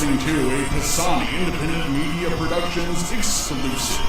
listening to a Posani Independent Media Productions exclusive.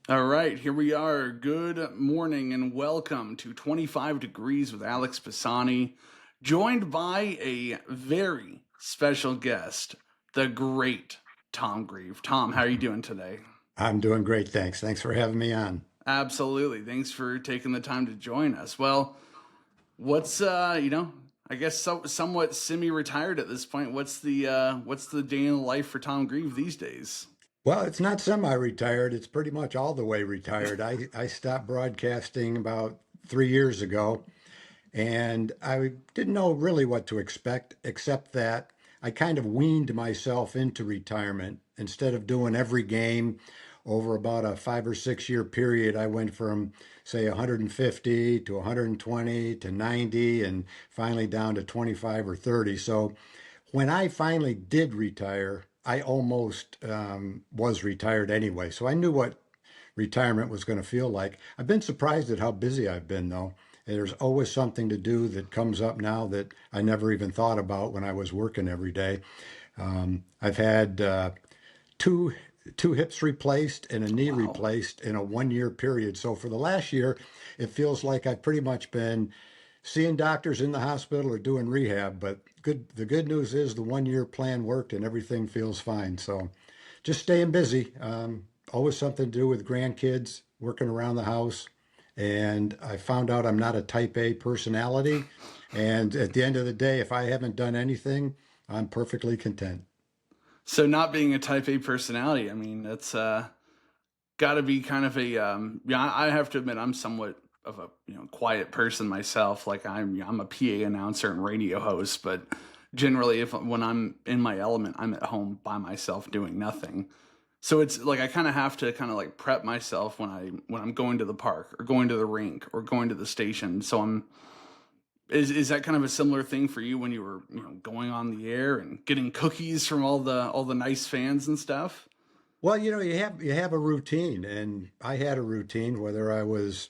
All right, here we are. Good morning and welcome to 25 Degrees with Alex Posani, joined by a very special guest, the great Tom Grieve. Tom, how are you doing today? I'm doing great, thanks. Thanks for having me on. Absolutely. Thanks for taking the time to join us. Well, what's I guess somewhat semi-retired at this point. What's the day in the life for Tom Grieve these days? Well, it's not semi-retired. It's pretty much all the way retired. I stopped broadcasting about 3 years ago, and I didn't know really what to expect, except that I kind of weaned myself into retirement. Instead of doing every game over about a 5 or 6 year period, I went from, say, 150 to 120 to 90 and finally down to 25 or 30. So when I finally did retire, I almost was retired anyway. So I knew what retirement was going to feel like. I've been surprised at how busy I've been, though. There's always something to do that comes up now that I never even thought about when I was working every day. I've had two hips replaced and a knee Wow. replaced in a 1 year period. So for the last year, it feels like I've pretty much been seeing doctors in the hospital or doing rehab. But the good news is the 1 year plan worked and everything feels fine. So just staying busy. Always something to do with grandkids, working around the house. And I found out I'm not a type A personality. And at the end of the day, if I haven't done anything, I'm perfectly content. So not being a type A personality, I mean, that's got to be kind of a I have to admit I'm somewhat of a quiet person myself. Like I'm a PA announcer and radio host, but generally if when I'm in my element, I'm at home by myself doing nothing. So it's like I kind of have to kind of like prep myself when I'm going to the park or going to the rink or going to the station. So I'm is that kind of a similar thing for you when you were going on the air and getting cookies from all the nice fans and stuff? Well, you have a routine, and I had a routine whether I was,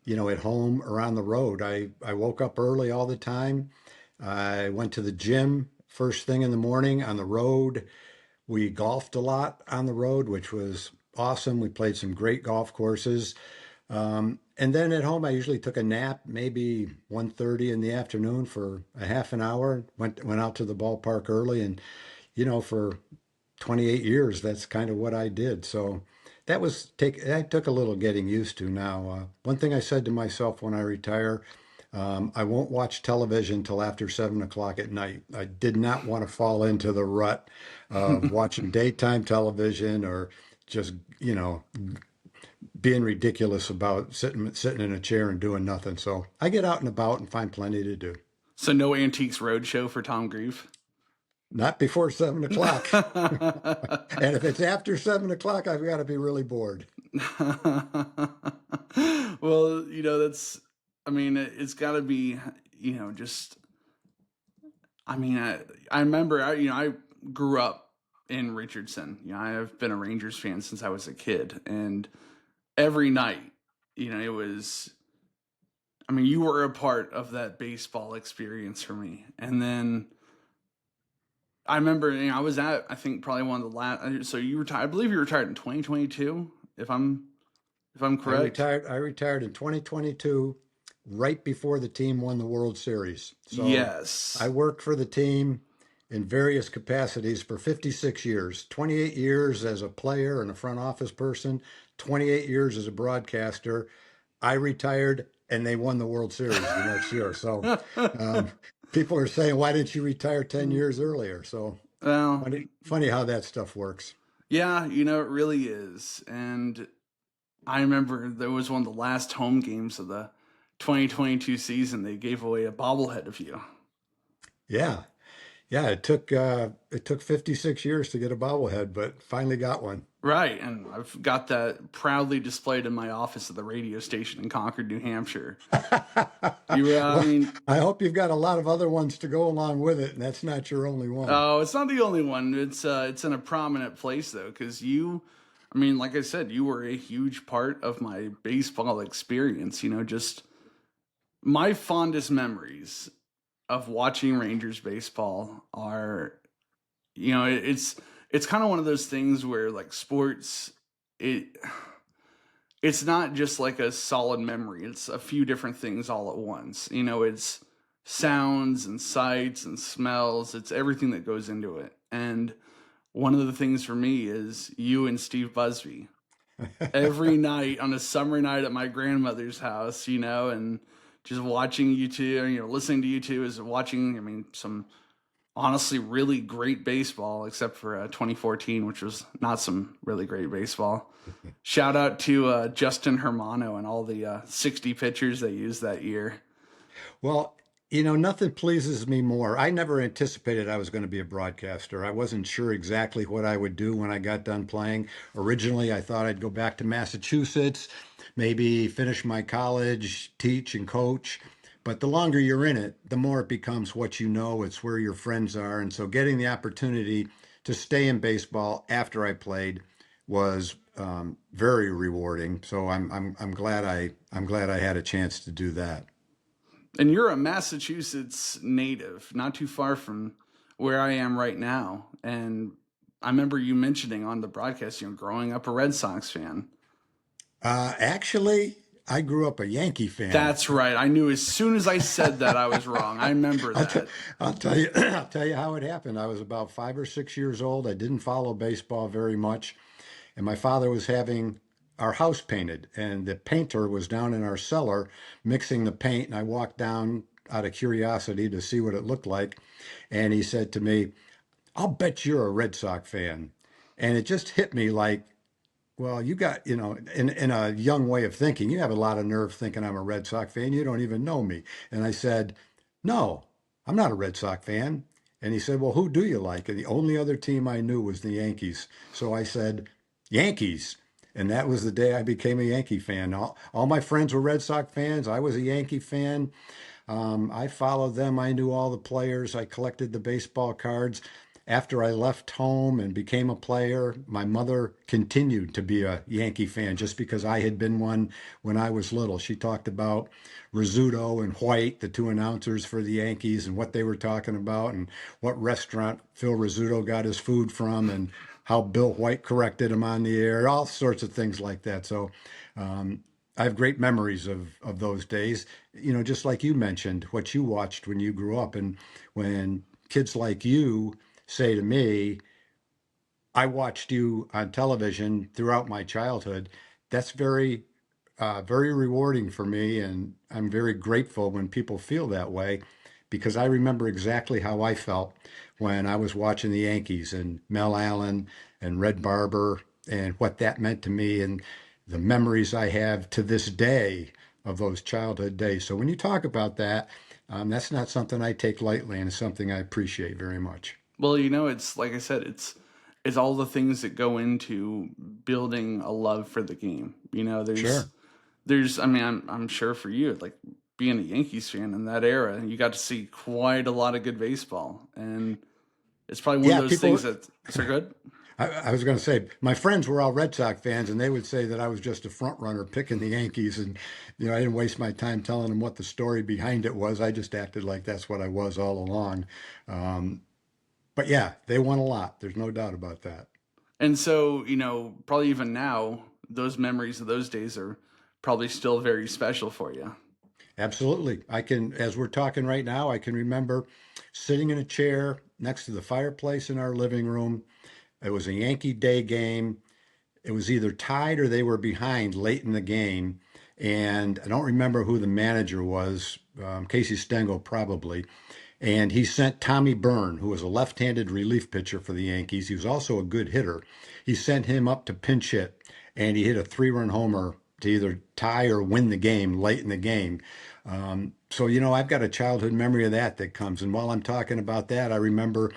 at home or on the road. I woke up early all the time. I went to the gym first thing in the morning on the road. We golfed a lot on the road, which was awesome. We played some great golf courses. And then at home, I usually took a nap, maybe 1:30 in the afternoon for a half an hour. Went out to the ballpark early, and for 28 years, that's kind of what I did. So that took a little getting used to. Now, one thing I said to myself when I retire, I won't watch television till after 7 o'clock at night. I did not want to fall into the rut of watching daytime television or just, being ridiculous about sitting in a chair and doing nothing. So I get out and about and find plenty to do. So no Antiques Roadshow for Tom Grieve. Not before 7 o'clock. And if it's after 7 o'clock, I've got to be really bored. Well, that's, I mean, it's got to be, just, I mean, I remember, I grew up in Richardson. I have been a Rangers fan since I was a kid. And every night, it was, I mean, you were a part of that baseball experience for me. And then I remember, I was at, I think probably one of the last, so you retired, I believe you retired in 2022, if I'm I correct. retired. I retired in 2022, right before the team won the World Series. So I Yes. worked for the team in various capacities for 56 years, 28 years as a player and a front office person, 28 years as a broadcaster. I retired and they won the World Series the next year. So um, people are saying, why didn't you retire 10 years earlier? So Well, Funny how that stuff works. yeah, it really is. And I remember there was one of the last home games of the 2022 season. They gave away a bobblehead of you. Yeah. Yeah, it took 56 years to get a bobblehead, but finally got one. Right, and I've got that proudly displayed in my office at the radio station in Concord, New Hampshire. I Well, mean, I hope you've got a lot of other ones to go along with it, and that's not your only one. oh, it's not the only one. It's in a prominent place though, because I mean, like I said, you were a huge part of my baseball experience. Just my fondest memories of watching Rangers baseball are, it's kind of one of those things where like sports, it it's not just like a solid memory. It's a few different things all at once. It's sounds and sights and smells. It's everything that goes into it. And one of the things for me is you and Steve Busby every night on a summer night at my grandmother's house, and just watching you two, listening to you two is watching, I mean, some honestly really great baseball, except for 2014, which was not some really great baseball. Shout out to Justin Hermano and all the 60 pitchers they used that year. Well, nothing pleases me more. I never anticipated I was going to be a broadcaster. I wasn't sure exactly what I would do when I got done playing. Originally, I thought I'd go back to Massachusetts, maybe finish my college, teach and coach. But the longer you're in it, the more it becomes what you know. It's where your friends are. And so getting the opportunity to stay in baseball after I played was very rewarding. So I'm glad I had a chance to do that. And you're a Massachusetts native, not too far from where I am right now. And I remember you mentioning on the broadcast, growing up a Red Sox fan. Actually, I grew up a Yankee fan. That's right. I knew as soon as I said that I was wrong. I remember I'll, t- that. I'll tell you, I'll tell you how it happened. I was about 5 or 6 years old. I didn't follow baseball very much, and my father was having our house painted, and the painter was down in our cellar mixing the paint. And I walked down out of curiosity to see what it looked like, and he said to me, "I'll bet you're a Red Sox fan." And it just hit me like, well, you got, in a young way of thinking, you have a lot of nerve thinking I'm a Red Sox fan. You don't even know me. And I said, no, I'm not a Red Sox fan. And he said, well, who do you like? And the only other team I knew was the Yankees. So I said, Yankees. And that was the day I became a Yankee fan. All my friends were Red Sox fans. I was a Yankee fan. I followed them. I knew all the players. I collected the baseball cards. After I left home and became a player, my mother continued to be a Yankee fan just because I had been one when I was little. She talked about Rizzuto and White, the two announcers for the Yankees, and what they were talking about, and what restaurant Phil Rizzuto got his food from, and how Bill White corrected him on the air, all sorts of things like that. So I have great memories of those days. Just like you mentioned, what you watched when you grew up, and when kids like you say to me, I watched you on television throughout my childhood. That's very rewarding for me. And I'm very grateful when people feel that way because I remember exactly how I felt when I was watching the Yankees and Mel Allen and Red Barber and what that meant to me and the memories I have to this day of those childhood days. So when you talk about that, that's not something I take lightly and it's something I appreciate very much. Well, it's like I said, it's all the things that go into building a love for the game. Sure. There's I mean, I'm sure for you, like being a Yankees fan in that era, you got to see quite a lot of good baseball, and it's probably one of Yeah, those people, things that are good. I was going to say, my friends were all Red Sox fans, and they would say that I was just a front runner picking the Yankees. And, I didn't waste my time telling them what the story behind it was. I just acted like that's what I was all along. Um, but yeah, they won a lot. There's no doubt about that. And so, probably even now, those memories of those days are probably still very special for you. Absolutely. As we're talking right now, I can remember sitting in a chair next to the fireplace in our living room. It was a Yankee Day game. It was either tied or they were behind late in the game. And I don't remember who the manager was, Casey Stengel probably. And he sent Tommy Byrne, who was a left-handed relief pitcher for the Yankees. He was also a good hitter. He sent him up to pinch hit, and he hit a three-run homer to either tie or win the game late in the game. So, I've got a childhood memory of that comes. And while I'm talking about that, I remember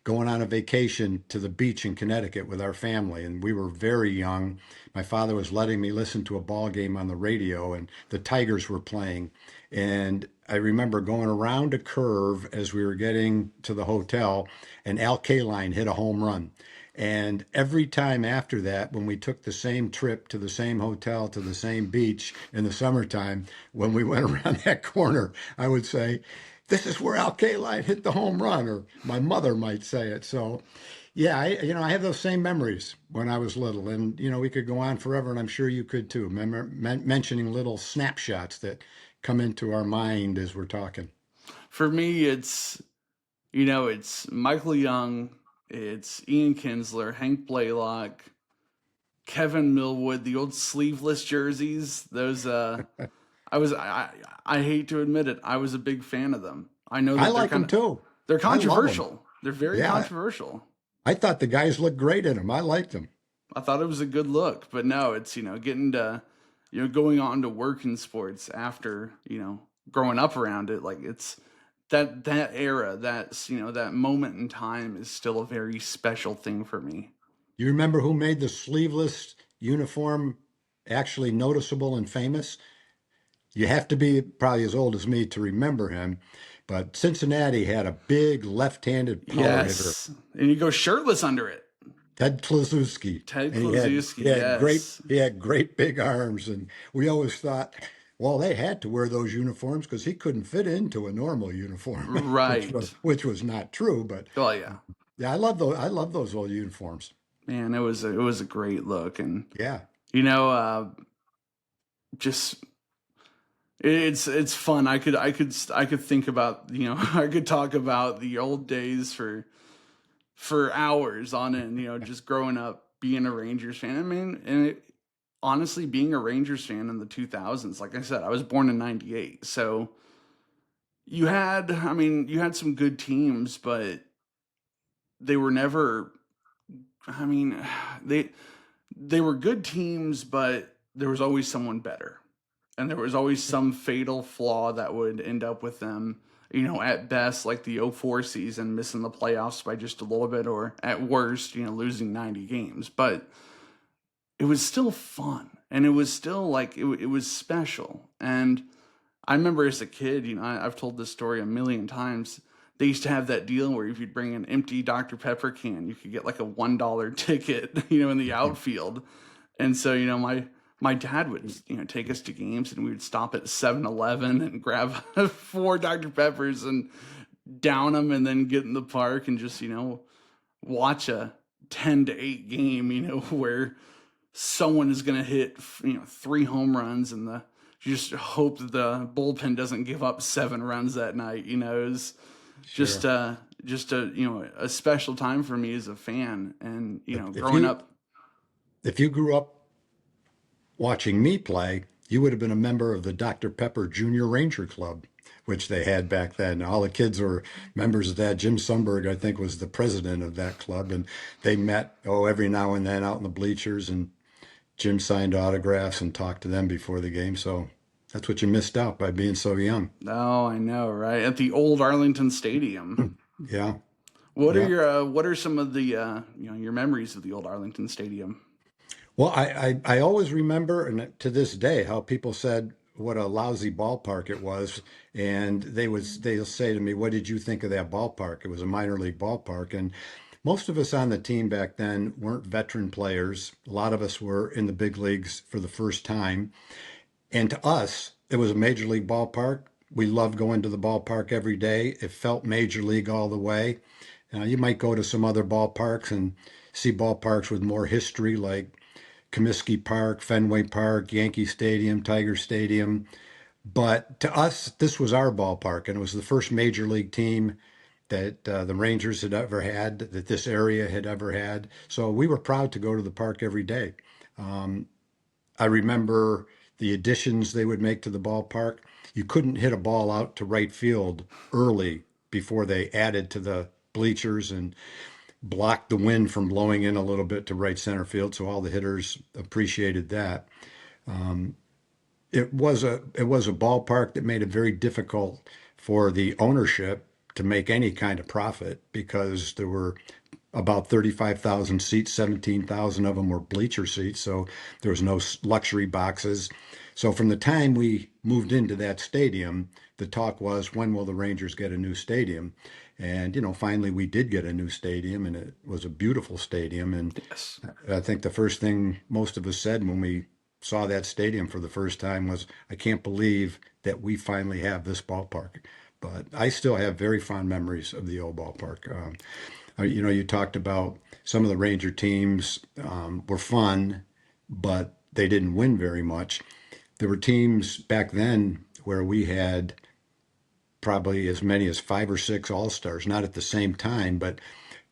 going on a vacation to the beach in Connecticut with our family, and we were very young. My father was letting me listen to a ball game on the radio, and the Tigers were playing. And I remember going around a curve as we were getting to the hotel, and Al Kaline hit a home run. And every time after that, when we took the same trip to the same hotel, to the same beach in the summertime, when we went around that corner, I would say, "This is where Al Kaline hit the home run," or my mother might say it. So, yeah, I have those same memories when I was little, and we could go on forever, and I'm sure you could too. Mentioning little snapshots that come into our mind as we're talking. For me, it's Michael Young, it's Ian Kinsler, Hank Blaylock, Kevin Millwood, the old sleeveless jerseys. Those I hate to admit it, I was a big fan of them. I know I that like them too. they're I love them. controversial. They're very Yeah, controversial. I thought the guys looked great in them. I liked them. I thought it was a good look, but no, it's getting to going on to work in sports after growing up around it. Like it's that era, that's that moment in time is still a very special thing for me. You remember who made the sleeveless uniform actually noticeable and famous? You have to be probably as old as me to remember him, but Cincinnati had a big left-handed power hitter, Yes, and you go shirtless under it. Ted Kluszewski, Ted and he had Kluszewski, he had great yes, he had great big arms, and we always thought, well, they had to wear those uniforms because he couldn't fit into a normal uniform, right. which was not true. But Oh yeah, yeah, I love those. I love those old uniforms. man, it was a great look, and Yeah. you know, just it's fun. I could think about I could talk about the old days for hours on end. Just growing up being a Rangers fan. I mean, honestly, being a Rangers fan in the 2000s. Like I said, I was born in '98, so you had some good teams, but they were never. I mean, they they were good teams, but there was always someone better. And there was always some fatal flaw that would end up with them, at best, like the '04 season, missing the playoffs by just a little bit, or at worst, losing 90 games. But it was still fun. And it was still like, it was special. And I remember as a kid, I've told this story a million times. They used to have that deal where if you'd bring an empty Dr. Pepper can, you could get like a $1 ticket, in the outfield. And so, my dad would, take us to games, and we would stop at 7-Eleven and grab four Dr. Peppers and down them, and then get in the park and just, watch a 10-8 game, where someone is going to hit, three home runs, and you just hope that the bullpen doesn't give up 7 runs that night. It was just Sure. a special time for me as a fan, and If growing you up. if you grew up watching me play, you would have been a member of the Dr. Pepper Junior Ranger Club, which they had back then. All the kids were members of that. Jim Sundberg, I think, was the president of that club, and they met every now and then out in the bleachers, and Jim signed autographs and talked to them before the game. So that's what you missed out by being so young. Oh, I know, right? At the old Arlington Stadium. Yeah, yeah. What are some of the your memories of the old Arlington Stadium? Well, I always remember, and to this day, how people said what a lousy ballpark it was, and they'll say to me, "What did you think of that ballpark?" It was a minor league ballpark, and most of us on the team back then weren't veteran players. A lot of us were in the big leagues for the first time, and to us, it was a major league ballpark. We loved going to the ballpark every day. It felt major league all the way. You might go to some other ballparks and see ballparks with more history, like Comiskey Park, Fenway Park, Yankee Stadium, Tiger Stadium. But to us, this was our ballpark, and it was the first major league team that the Rangers had ever had, that this area had ever had. So we were proud to go to the park every day. Um, I remember the additions they would make to the ballpark. You couldn't hit a ball out to right field early before they added to the bleachers and blocked the wind from blowing in a little bit to right center field. So all the hitters appreciated that. Um, it was a ballpark that made it very difficult for the ownership to make any kind of profit because there were about 35,000 seats, 17,000 of them were bleacher seats, so there was no luxury boxes. So from the time we moved into that stadium, the talk was, when will the Rangers get a new stadium? And finally we did get a new stadium, and it was a beautiful stadium. And Yes. I think the first thing most of us said when we saw that stadium for the first time was, I can't believe that we finally have this ballpark. But I still have very fond memories of the old ballpark. You talked about some of the Ranger teams were fun, but they didn't win very much. There were teams back then where we had probably as many as 5 or 6 All-Stars, not at the same time, but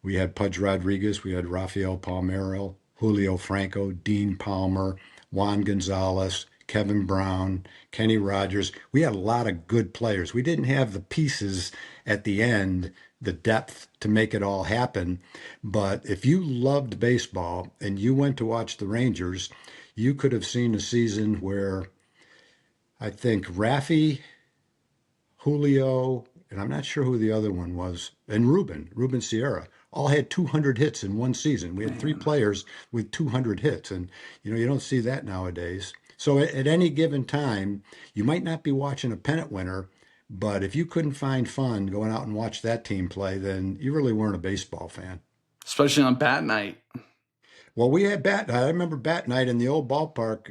we had Pudge Rodriguez, we had Rafael Palmeiro, Julio Franco, Dean Palmer, Juan Gonzalez, Kevin Brown, Kenny Rogers. We had a lot of good players. We didn't have the pieces at the end, the depth to make it all happen. But if you loved baseball and you went to watch the Rangers, you could have seen a season where I think Raffy, Julio, and I'm not sure who the other one was, and Ruben Sierra, all had 200 hits in one season. We had three Man. players with 200 hits, and you don't see that nowadays. So at any given time, you might not be watching a pennant winner, but if you couldn't find fun going out and watch that team play, then you really weren't a baseball fan. Especially on bat night. Well, we had bat. I remember bat night in the old ballpark.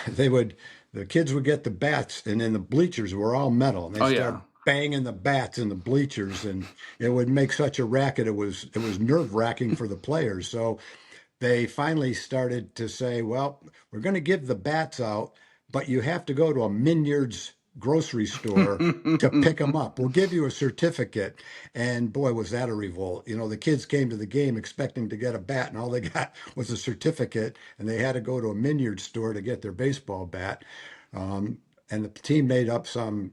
They would the kids would get the bats, and then the bleachers were all metal, and Oh they'd start yeah. banging the bats in the bleachers, and it would make such a racket. It was nerve wracking for the players. So they finally started to say, well, we're going to give the bats out, but you have to go to a Minyard's grocery store to pick them up. We'll give you a certificate. And boy, was that a revolt. The kids came to the game expecting to get a bat, and all they got was a certificate, and they had to go to a Minyard store to get their baseball bat. Um, and the team made up some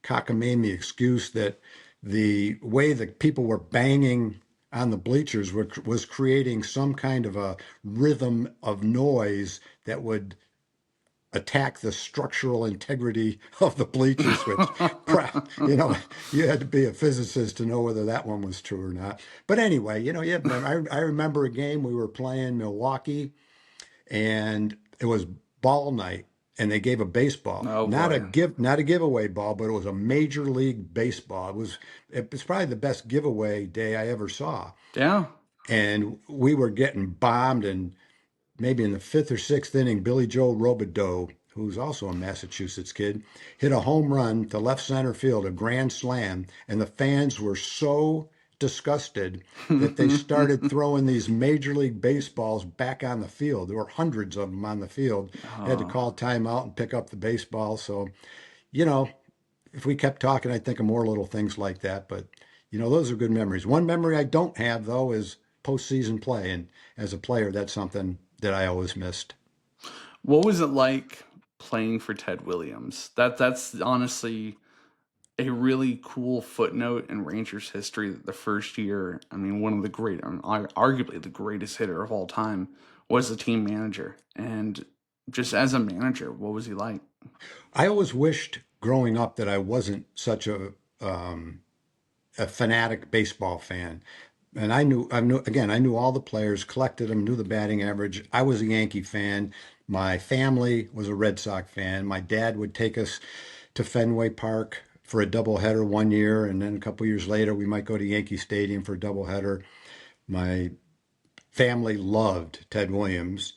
cockamamie excuse that the way that people were banging on the bleachers was creating some kind of a rhythm of noise that would attack the structural integrity of the bleachers, which, you had to be a physicist to know whether that one was true or not. But anyway, yeah, I remember a game we were playing Milwaukee, and it was ball night, and they gave a baseball, Oh not a boy. not a giveaway ball, but it was a major league baseball. It was probably the best giveaway day I ever saw. Yeah. And we were getting bombed, and maybe in the fifth or sixth inning, Billy Joe Robideau, who's also a Massachusetts kid, hit a home run to left center field, a grand slam, and the fans were so disgusted that they started throwing these Major League Baseballs back on the field. There were hundreds of them on the field. They had to Oh. call timeout and pick up the baseball. So, you know, if we kept talking, I'd think of more little things like that. But, those are good memories. One memory I don't have, though, is postseason play. And as a player, that's something that I always missed. What was it like playing for Ted Williams? That's honestly a really cool footnote in Rangers history that the first year, I mean, one of the great, arguably the greatest hitter of all time, was the team manager. And just as a manager, what was he like? I always wished growing up that I wasn't such a fanatic baseball fan. And I knew all the players, collected them, knew the batting average. I was a Yankee fan. My family was a Red Sox fan. My dad would take us to Fenway Park for a doubleheader one year, and then a couple years later, we might go to Yankee Stadium for a doubleheader. My family loved Ted Williams.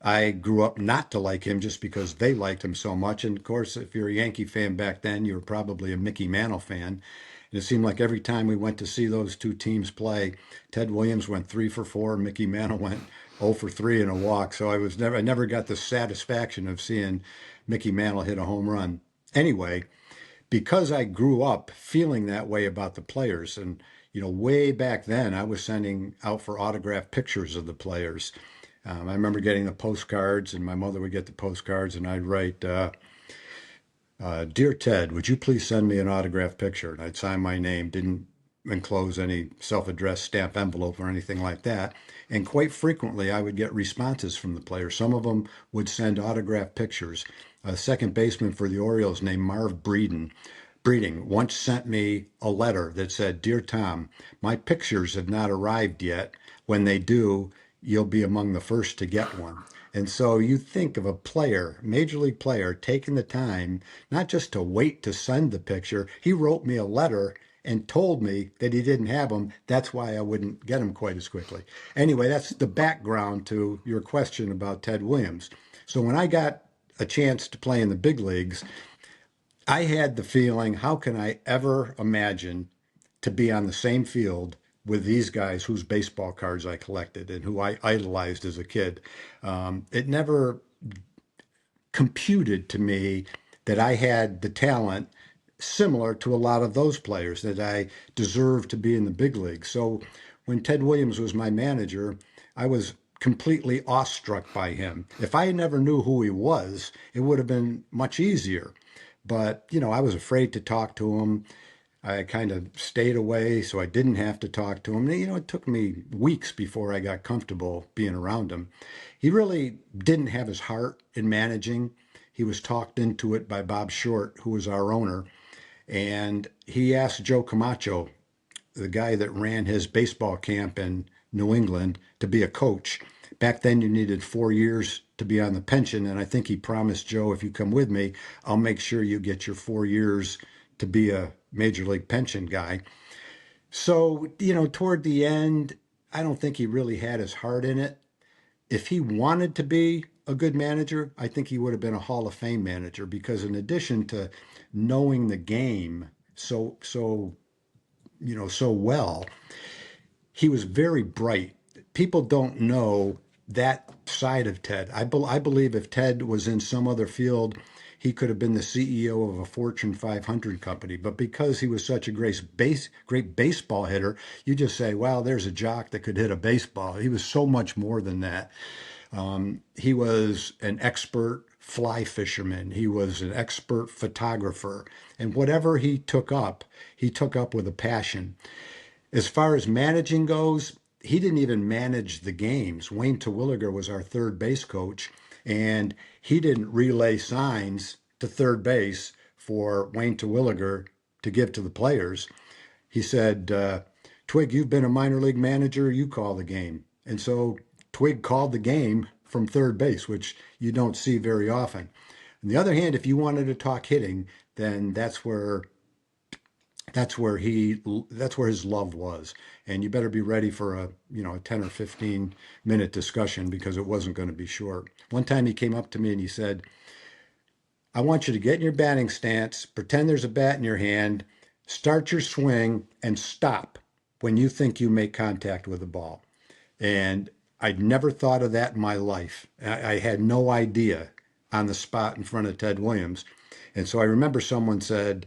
I grew up not to like him just because they liked him so much. And of course, if you're a Yankee fan back then, you were probably a Mickey Mantle fan. And it seemed like every time we went to see those two teams play, Ted Williams went 3 for 4, Mickey Mantle went 0 for 3 in a walk. So I never got the satisfaction of seeing Mickey Mantle hit a home run. Anyway, because I grew up feeling that way about the players, and way back then, I was sending out for autographed pictures of the players. I remember getting the postcards, and my mother would get the postcards, and I'd write, Dear Ted, would you please send me an autographed picture? And I'd sign my name, didn't enclose any self-addressed stamp envelope or anything like that. And quite frequently, I would get responses from the players. Some of them would send autographed pictures. A second baseman for the Orioles named Marv Breeding once sent me a letter that said, Dear Tom, my pictures have not arrived yet. When they do, you'll be among the first to get one. And so you think of a player, major league player, taking the time not just to wait to send the picture. He wrote me a letter and told me that he didn't have them. That's why I wouldn't get them quite as quickly. Anyway, that's the background to your question about Ted Williams. So when I got a chance to play in the big leagues, I had the feeling, how can I ever imagine to be on the same field with these guys whose baseball cards I collected and who I idolized as a kid? It never computed to me that I had the talent similar to a lot of those players, that I deserved to be in the big leagues. So when Ted Williams was my manager, I was completely awestruck by him. If I never knew who he was, it would have been much easier. But, I was afraid to talk to him. I kind of stayed away so I didn't have to talk to him. It took me weeks before I got comfortable being around him. He really didn't have his heart in managing. He was talked into it by Bob Short, who was our owner. And he asked Joe Camacho, the guy that ran his baseball camp in New England, to be a coach. Back then, you needed 4 years to be on the pension. And I think he promised Joe, if you come with me, I'll make sure you get your 4 years to be a major league pension guy. So, toward the end, I don't think he really had his heart in it. If he wanted to be a good manager, I think he would have been a Hall of Fame manager, because in addition to knowing the game so well, he was very bright. People don't know that side of Ted. I believe if Ted was in some other field, he could have been the CEO of a Fortune 500 company. But because he was such a great baseball hitter, you just say, wow, there's a jock that could hit a baseball. He was so much more than that. He was an expert fly fisherman. He was an expert photographer. And whatever he took up with a passion. As far as managing goes, he didn't even manage the games. Wayne Terwilliger was our third base coach, and he didn't relay signs to third base for Wayne Terwilliger to give to the players. He said, Twig, you've been a minor league manager, you call the game. And so Twig called the game from third base, which you don't see very often. On the other hand, if you wanted to talk hitting, then that's where his love was. And you better be ready for a 10 or 15 minute discussion, because it wasn't going to be short. One time he came up to me and he said, I want you to get in your batting stance, pretend there's a bat in your hand, start your swing, and stop when you think you make contact with the ball. And I'd never thought of that in my life. I had no idea on the spot in front of Ted Williams. And so I remember someone said,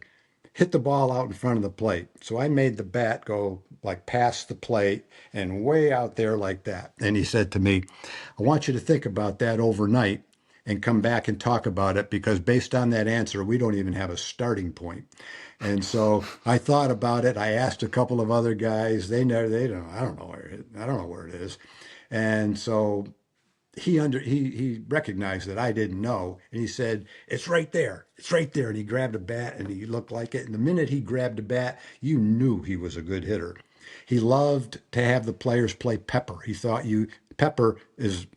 hit the ball out in front of the plate. So I made the bat go like past the plate and way out there like that. And he said to me, I want you to think about that overnight and come back and talk about it, because based on that answer, we don't even have a starting point. And so I thought about it. I asked a couple of other guys. They don't. I don't know where it is. And so he recognized that I didn't know, and he said, it's right there, and he grabbed a bat and he looked like it, and the minute he grabbed a bat, you knew he was a good hitter. He loved to have the players play pepper. He thought pepper is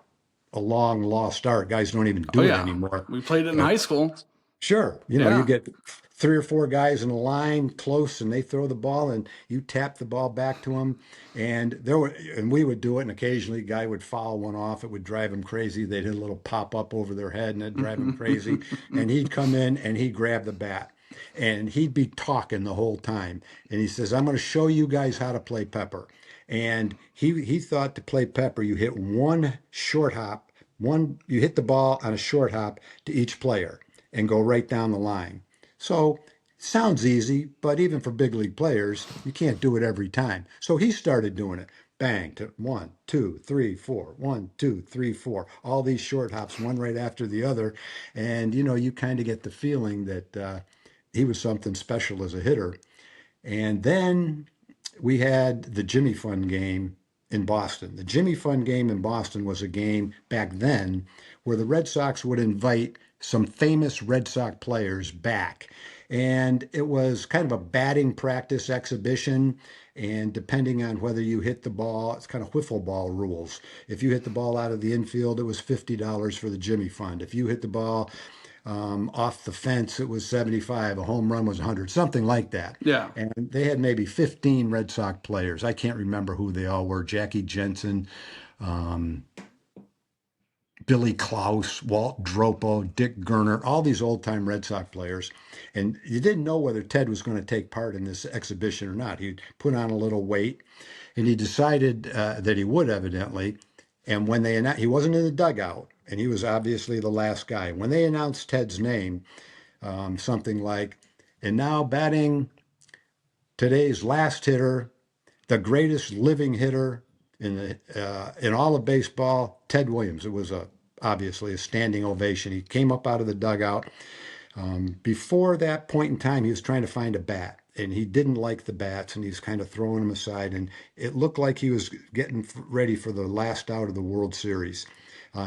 a long lost art. Guys don't even Oh do it yeah, anymore. we played it in high school. Sure. You Yeah. get 3 or 4 guys in a line close, and they throw the ball and you tap the ball back to them. And we would do it. And occasionally a guy would foul one off. It would drive him crazy. They'd hit a little pop up over their head and it'd drive him crazy. And he'd come in and he'd grab the bat and he'd be talking the whole time. And he says, I'm going to show you guys how to play pepper. And he thought to play pepper, you hit one short hop, you hit the ball on a short hop to each player and go right down the line. So sounds easy, but even for big league players, you can't do it every time. So he started doing it. bang to 1, 2, 3, 4, 1, 2, 3, 4. All these short hops, one right after the other, and you kind of get the feeling that he was something special as a hitter. And then we had the Jimmy Fund game in Boston. The Jimmy Fund game in Boston was a game back then where the Red Sox would invite some famous Red Sox players back. And it was kind of a batting practice exhibition. And depending on whether you hit the ball, it's kind of wiffle ball rules. If you hit the ball out of the infield, it was $50 for the Jimmy Fund. If you hit the ball off the fence, it was 75. A home run was 100, something like that. Yeah. And they had maybe 15 Red Sox players. I can't remember who they all were. Jackie Jensen, um, Billy Klaus, Walt Dropo, Dick Gerner, all these old time Red Sox players. And you didn't know whether Ted was going to take part in this exhibition or not. He'd put on a little weight, and he decided that he would, evidently. And when they announced, he wasn't in the dugout, and he was obviously the last guy. When they announced Ted's name, something like, and now batting today's last hitter, the greatest living hitter in all of baseball, Ted Williams. It was obviously a standing ovation. He came up out of the dugout. Before that point in time, he was trying to find a bat, and he didn't like the bats, and he's kind of throwing them aside. And it looked like he was getting ready for the last out of the World Series.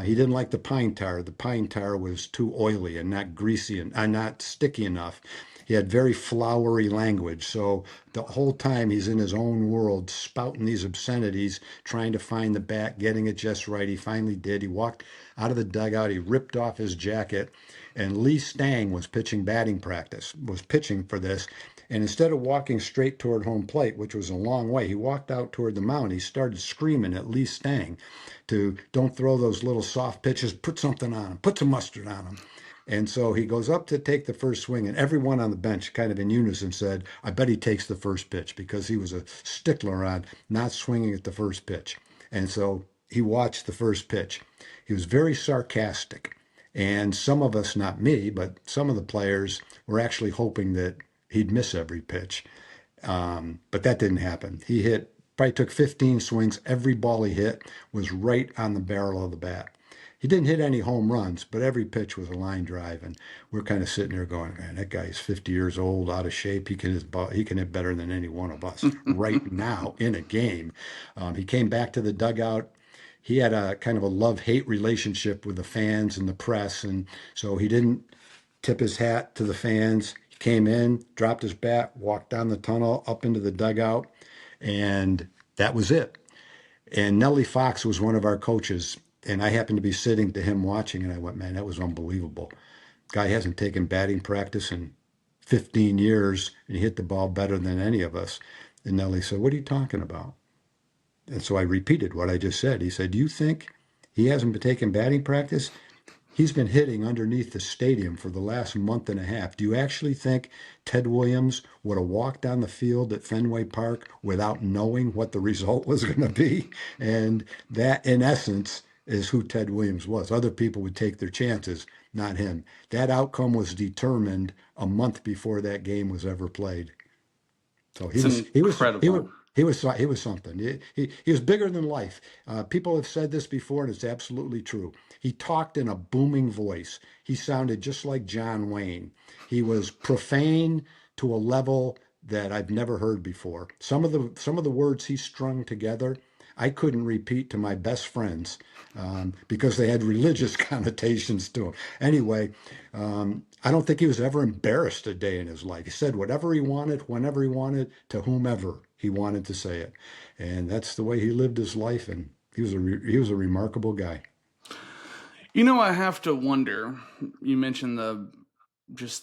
He didn't like the pine tar. The pine tar was too oily and not greasy and not sticky enough. He had very flowery language. So the whole time he's in his own world, spouting these obscenities, trying to find the bat, getting it just right. He finally did. He walked out of the dugout. He ripped off his jacket. And Lee Stang was pitching batting practice, was pitching for this. And instead of walking straight toward home plate, which was a long way, he walked out toward the mound. He started screaming at Lee Stang to don't throw those little soft pitches, put something on him, put some mustard on him. And so he goes up to take the first swing, and everyone on the bench, kind of in unison, said, I bet he takes the first pitch, because he was a stickler on not swinging at the first pitch. And so he watched the first pitch. He was very sarcastic. And some of us, not me, but some of the players were actually hoping that he'd miss every pitch. But that didn't happen. He probably took 15 swings. Every ball he hit was right on the barrel of the bat. He didn't hit any home runs, but every pitch was a line drive. And we're kind of sitting there going, man, that guy's 50 years old, out of shape. He can hit better than any one of us right now in a game. He came back to the dugout. He had a kind of a love-hate relationship with the fans and the press. And so he didn't tip his hat to the fans. He came in, dropped his bat, walked down the tunnel, up into the dugout, and that was it. And Nellie Fox was one of our coaches, and I happened to be sitting to him watching, and I went, man, that was unbelievable. Guy hasn't taken batting practice in 15 years, and he hit the ball better than any of us. And Nellie said, what are you talking about? And so I repeated what I just said. He said, do you think he hasn't been taking batting practice? He's been hitting underneath the stadium for the last month and a half. Do you actually think Ted Williams would have walked down the field at Fenway Park without knowing what the result was going to be? And that, in essence, is who Ted Williams was. Other people would take their chances, not him. That outcome was determined a month before that game was ever played. So It's incredible. he was something. He was bigger than life. People have said this before, and it's absolutely true. He talked in a booming voice. He sounded just like John Wayne. He was profane to a level that I've never heard before. Some of the words he strung together, I couldn't repeat to my best friends because they had religious connotations to them. Anyway, I don't think he was ever embarrassed a day in his life. He said whatever he wanted, whenever he wanted, to whomever he wanted to say it, and that's the way he lived his life. And he was a remarkable guy. I have to wonder. You mentioned the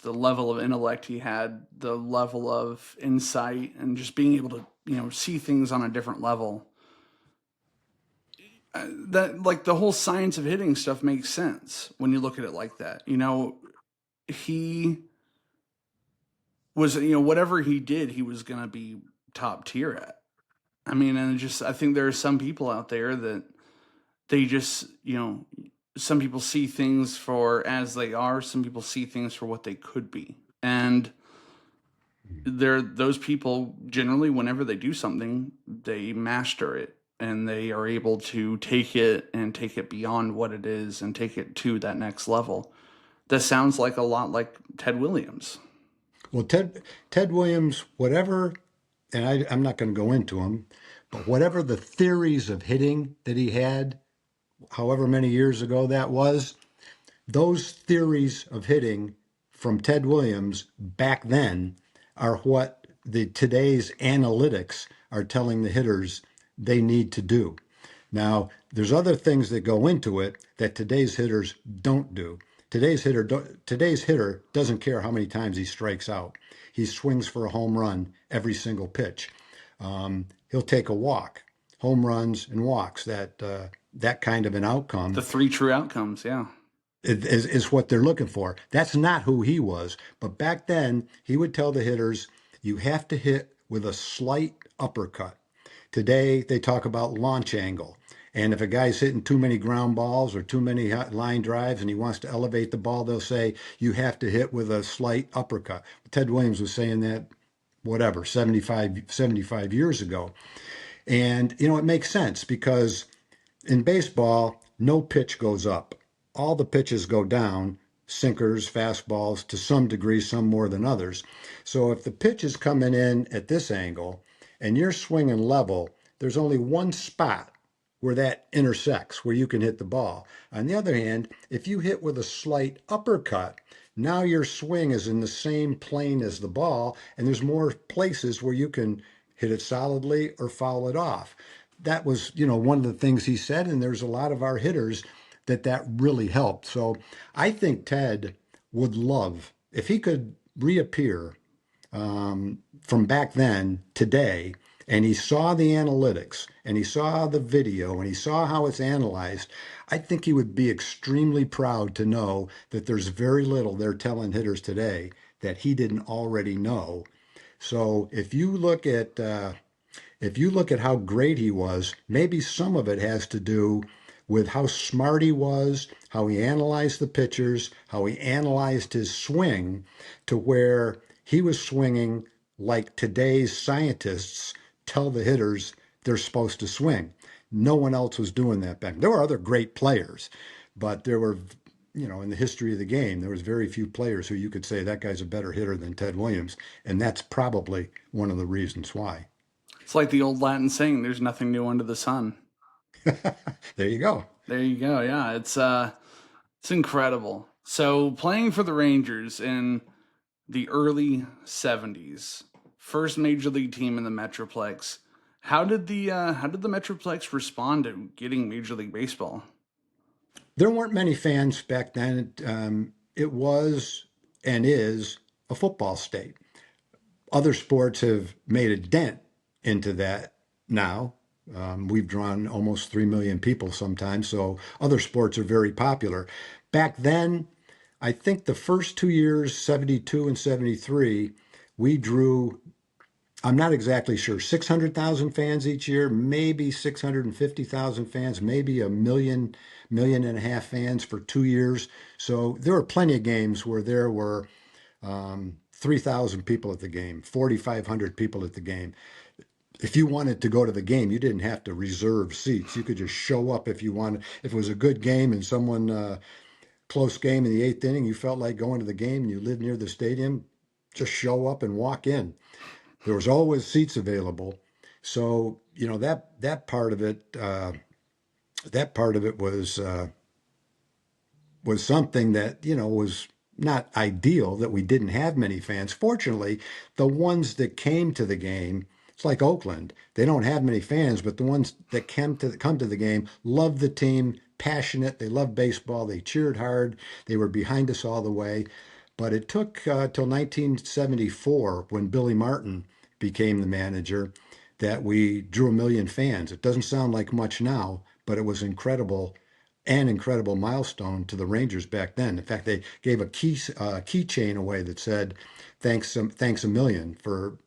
level of intellect he had, the level of insight, and just being able to see things on a different level. That like the whole science of hitting stuff makes sense when you look at it like that. He was whatever he did, he was gonna be top tier at. I mean, and I think there are some people out there that they just some people see things for as they are, some people see things for what they could be. And those people generally, whenever they do something, they master it. and they are able to take it and take it beyond what it is and take it to that next level. That sounds like a lot like Ted Williams. Well, Ted Williams, whatever, and I'm not going to go into them, but whatever the theories of hitting that he had, however many years ago that was, those theories of hitting from Ted Williams back then are what the today's analytics are telling the hitters they need to do. Now, there's other things that go into it that today's hitters don't do. Today's hitter doesn't care how many times he strikes out. He swings for a home run every single pitch. He'll take a walk, home runs and walks. That kind of an The outcome three true outcomes, yeah. is what they're looking for. That's not who he was. But back then, he would tell the hitters, you have to hit with a slight uppercut. Today, they talk about launch angle. And if a guy's hitting too many ground balls or too many line drives and he wants to elevate the ball, they'll say, you have to hit with a slight uppercut. Ted Williams was saying that, whatever, 75 years ago. And, it makes sense because in baseball, no pitch goes up. All the pitches go down, sinkers, fastballs, to some degree, some more than others. So if the pitch is coming in at this angle and you're swinging level, there's only one spot where that intersects, where you can hit the ball. On the other hand, if you hit with a slight uppercut, now your swing is in the same plane as the ball, and there's more places where you can hit it solidly or foul it off. That was, one of the things he said, and there's a lot of our hitters that really helped. So I think Ted would love, if he could reappear from back then today, and he saw the analytics and he saw the video and he saw how it's analyzed, I think he would be extremely proud to know that there's very little they're telling hitters today that he didn't already know. So if you look at how great he was, maybe some of it has to do with how smart he was, how he analyzed the pitchers, how he analyzed his swing to where he was swinging like today's scientists tell the hitters they're supposed to swing. No one else was doing that back then. There were other great players, but there were, in the history of the game, there was very few players who you could say that guy's a better hitter than Ted Williams, and that's probably one of the reasons why. It's like the old Latin saying, there's nothing new under the sun. There you go. There you go. Yeah, it's incredible. So playing for the Rangers in the early 70s, first major league team in the Metroplex. How did the Metroplex respond to getting Major League Baseball? There weren't many fans back then. It was and is a football state. Other sports have made a dent into that now. We've drawn almost 3 million people sometimes, so other sports are very popular. Back then, I think the first 2 years, 72 and 73, we drew, I'm not exactly sure, 600,000 fans each year, maybe 650,000 fans, maybe a million and a half fans for 2 years. So there were plenty of games where there were 3,000 people at the game, 4,500 people at the game. If you wanted to go to the game, you didn't have to reserve seats. You could just show up if you wanted. If it was a good game and someone close game in the eighth inning, you felt like going to the game and you lived near the stadium, just show up and walk in. There was always seats available. So that part of it, was something that was not ideal that we didn't have many fans. Fortunately, the ones that came to the game, it's like Oakland. They don't have many fans, but the ones that come to the game love the team, passionate. They love baseball. They cheered hard. They were behind us all the way. But it took till 1974 when Billy Martin became the manager that we drew 1 million fans. It doesn't sound like much now, but it was incredible, an incredible milestone to the Rangers back then. In fact, they gave a keychain away that said, "Thanks, thanks a million for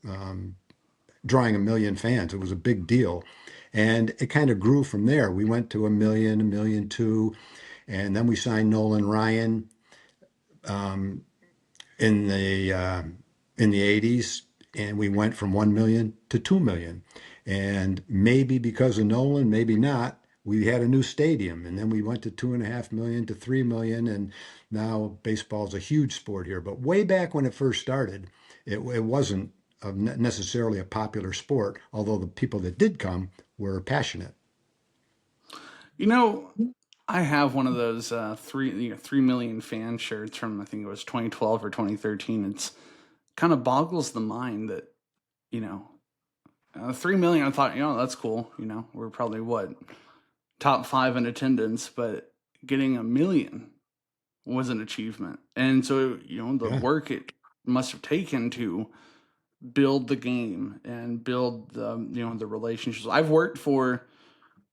drawing 1 million fans." It was a big deal, and it kind of grew from there. We went to 1 million, 1,200,000, and then we signed Nolan Ryan in the 80s. and we went from 1 million to 2 million. And maybe because of Nolan, maybe not, we had a new stadium, and then we went to 2.5 million to 3 million, and now baseball is a huge sport here. But way back when it first started, it wasn't necessarily a popular sport, although the people that did come were passionate. You know, I have one of those 3 million fan shirts from I think it was 2012 or 2013. It's kind of boggles the mind that you know 3 million. I thought that's cool. We're probably what top five in attendance, but getting 1 million was an achievement. And so the Yeah, work it must have taken to build the game and build the relationships. I've worked for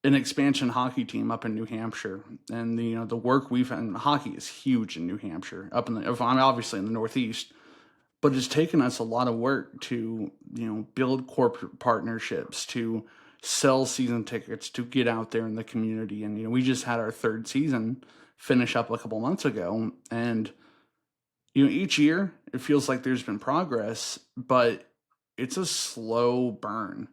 an expansion hockey team up in New Hampshire, and the work we've and hockey is huge in New Hampshire. Up in the, I mean, obviously in the Northeast, but it's taken us a lot of work to build corporate partnerships, to sell season tickets, to get out there in the community. And we just had our third season finish up a couple months ago, and each year it feels like there's been progress, but it's a slow burn.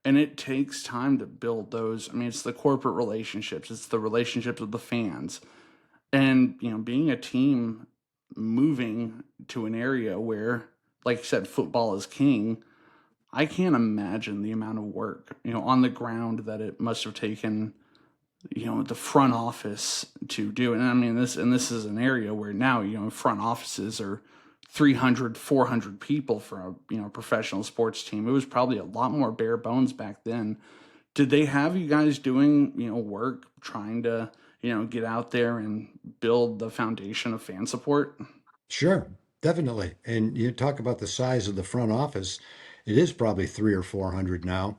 And it takes time to build those. I mean, it's the corporate relationships, it's the relationships with the fans. And, being a team moving to an area where, like you said, football is king, I can't imagine the amount of work, on the ground that it must have taken the front office to do. And I mean this is an area where now front offices are 300, 400 people for a professional sports team. It was probably a lot more bare bones back then. Did they have you guys doing work trying to get out there and build the foundation of fan support? sure, definitely. And you talk about the size of the front office, it is probably three or 400 now.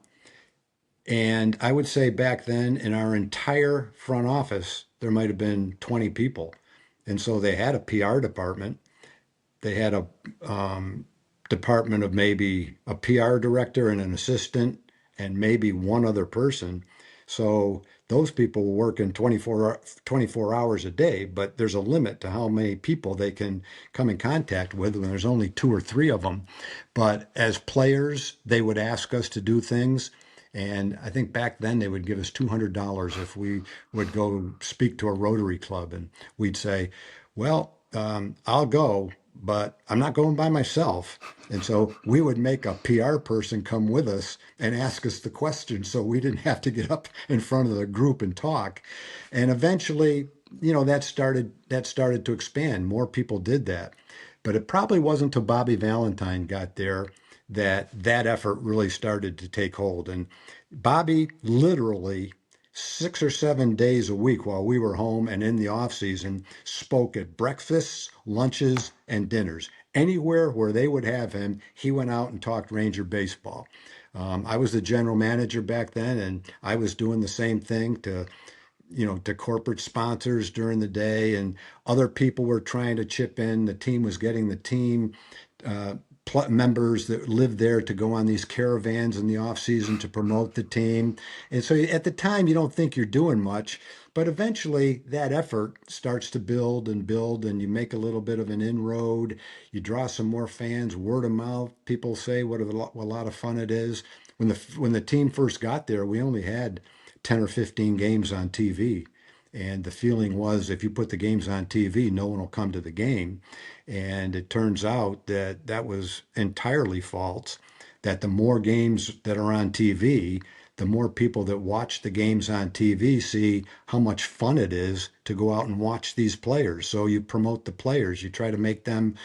And I would say back then in our entire front office, there might have been 20 people. And so they had a PR department. They had a department of maybe a PR director and an assistant and maybe one other person. So those people were working 24 hours a day, but there's a limit to how many people they can come in contact with when there's only two or three of them. But as players, they would ask us to do things. And I think back then they would give us $200 if we would go speak to a Rotary Club. And we'd say, well, I'll go, but I'm not going by myself. And so we would make a PR person come with us and ask us the questions so we didn't have to get up in front of the group and talk. And eventually, that started to expand. More people did that. But it probably wasn't until Bobby Valentine got there that that effort really started to take hold. And Bobby literally 6 or 7 days a week while we were home and in the off season spoke at breakfasts, lunches, and dinners. Anywhere where they would have him, he went out and talked Ranger baseball. I was the general manager back then, and I was doing the same thing to corporate sponsors during the day, and other people were trying to chip in. The team was getting the team uh, members that lived there to go on these caravans in the off season to promote the team. And so at the time, you don't think you're doing much, but eventually that effort starts to build, and you make a little bit of an inroad. You draw some more fans, word of mouth. People say what a lot of fun it is. When the team first got there, we only had 10 or 15 games on TV. And the feeling was if you put the games on TV, no one will come to the game. And it turns out that that was entirely false, that the more games that are on TV, the more people that watch the games on TV see how much fun it is to go out and watch these players. So you promote the players, you try to make them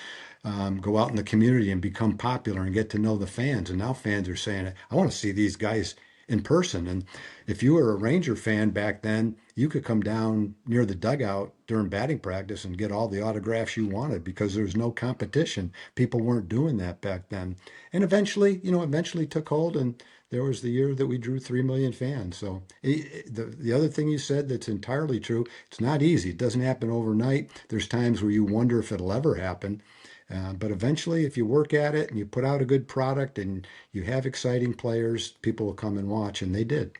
go out in the community and become popular and get to know the fans. And now fans are saying, I want to see these guys in person. And if you were a Ranger fan back then, you could come down near the dugout during batting practice and get all the autographs you wanted because there was no competition. People weren't doing that back then. And eventually took hold, and there was the year that we drew 3 million fans. So the other thing you said that's entirely true, it's not easy. It doesn't happen overnight. There's times where you wonder if it'll ever happen. But eventually, if you work at it and you put out a good product and you have exciting players, people will come and watch, and they did.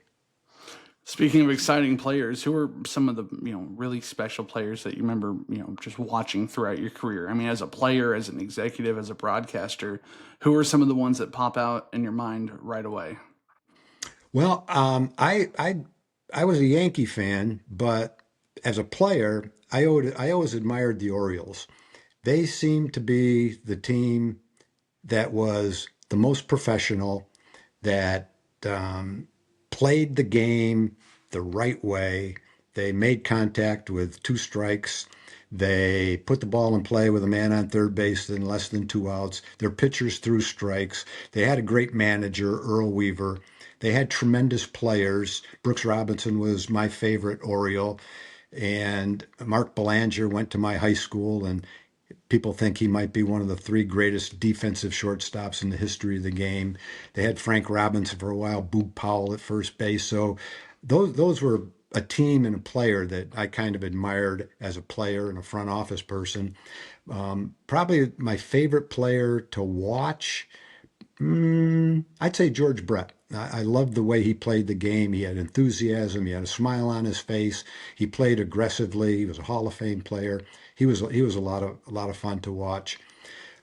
Speaking of exciting players, who are some of the really special players that you remember just watching throughout your career? I mean, as a player, as an executive, as a broadcaster, who are some of the ones that pop out in your mind right away? Well, I was a Yankee fan, but as a player, I always admired the Orioles. They seemed to be the team that was the most professional, that um, played the game the right way. They made contact with two strikes. They put the ball in play with a man on third base in less than 2 outs. Their pitchers threw strikes. They had a great manager, Earl Weaver. They had tremendous players. Brooks Robinson was my favorite Oriole. And Mark Belanger went to my high school, and people think he might be one of the three greatest defensive shortstops in the history of the game. They had Frank Robinson for a while, Boog Powell at first base. So those were a team and a player that I kind of admired as a player and a front office person. Probably my favorite player to watch, I'd say George Brett. I loved the way he played the game. He had enthusiasm. He had a smile on his face. He played aggressively. He was a Hall of Fame player. He was a lot of fun to watch.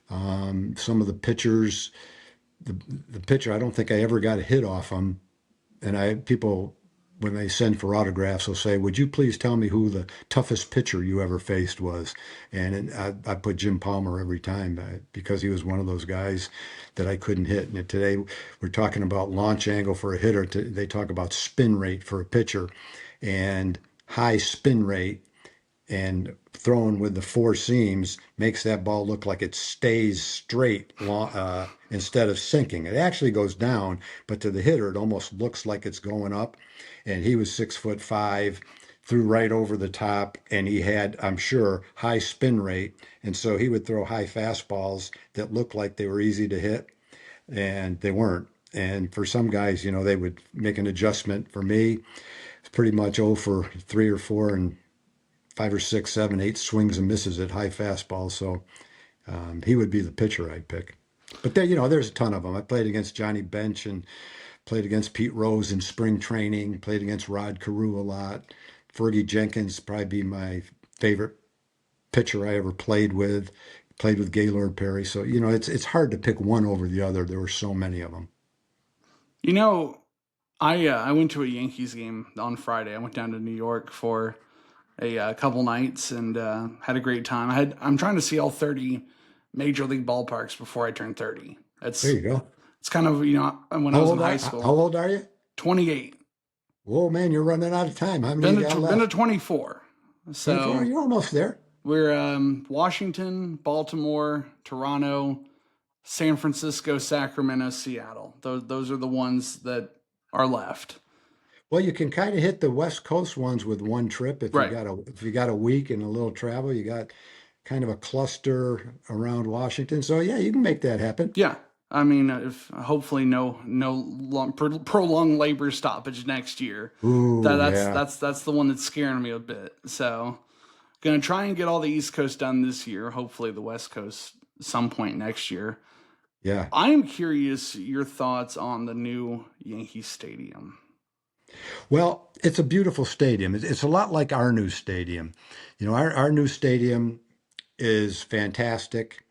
Some of the pitchers, the pitcher, I don't think I ever got a hit off him. And I people when they send for autographs, will say, "Would you please tell me who the toughest pitcher you ever faced was?" And I put Jim Palmer every time because he was one of those guys that I couldn't hit. And today we're talking about launch angle for a hitter. They talk about spin rate for a pitcher, and high spin rate and throwing with the four seams makes that ball look like it stays straight instead of sinking. It actually goes down, but to the hitter, it almost looks like it's going up. And he was 6'5", threw right over the top, and he had, I'm sure, high spin rate. And so he would throw high fastballs that looked like they were easy to hit, and they weren't. And for some guys, they would make an adjustment. For me, it's pretty much 0 for 3 or 4, and 5 or 6, 7, 8 swings and misses at high fastballs. So he would be the pitcher I'd pick. But there, there's a ton of them. I played against Johnny Bench and played against Pete Rose in spring training. Played against Rod Carew a lot. Fergie Jenkins probably be my favorite pitcher I ever played with. Played with Gaylord Perry. So it's hard to pick one over the other. There were so many of them. You know, I went to a Yankees game on Friday. I went down to New York for a couple nights and had a great time. I'm trying to see all 30 major league ballparks before I turn 30. There It's you go. it's kind of when I How was in old high are how school, old are you? 28. Whoa, man, you're running out of time. How many you got Been to left? 24. 24. So You're almost there. we're Washington, Baltimore, Toronto, San Francisco, Sacramento, Seattle. Those are the ones that are left. Well, you can kind of hit the West Coast ones with one trip Right. if you got a week and a little travel. You got kind of a cluster around Washington, so yeah, you can make that happen. Yeah. I mean, if hopefully no prolonged labor stoppage next year. Ooh, That's yeah, that's the one that's scaring me a bit. So gonna try and get all the East Coast done this year. Hopefully the West Coast some point next year. yeah. I am curious your thoughts on the new Yankee Stadium. Well, it's a beautiful stadium. It's a lot like our new stadium. Our new stadium is fantastic,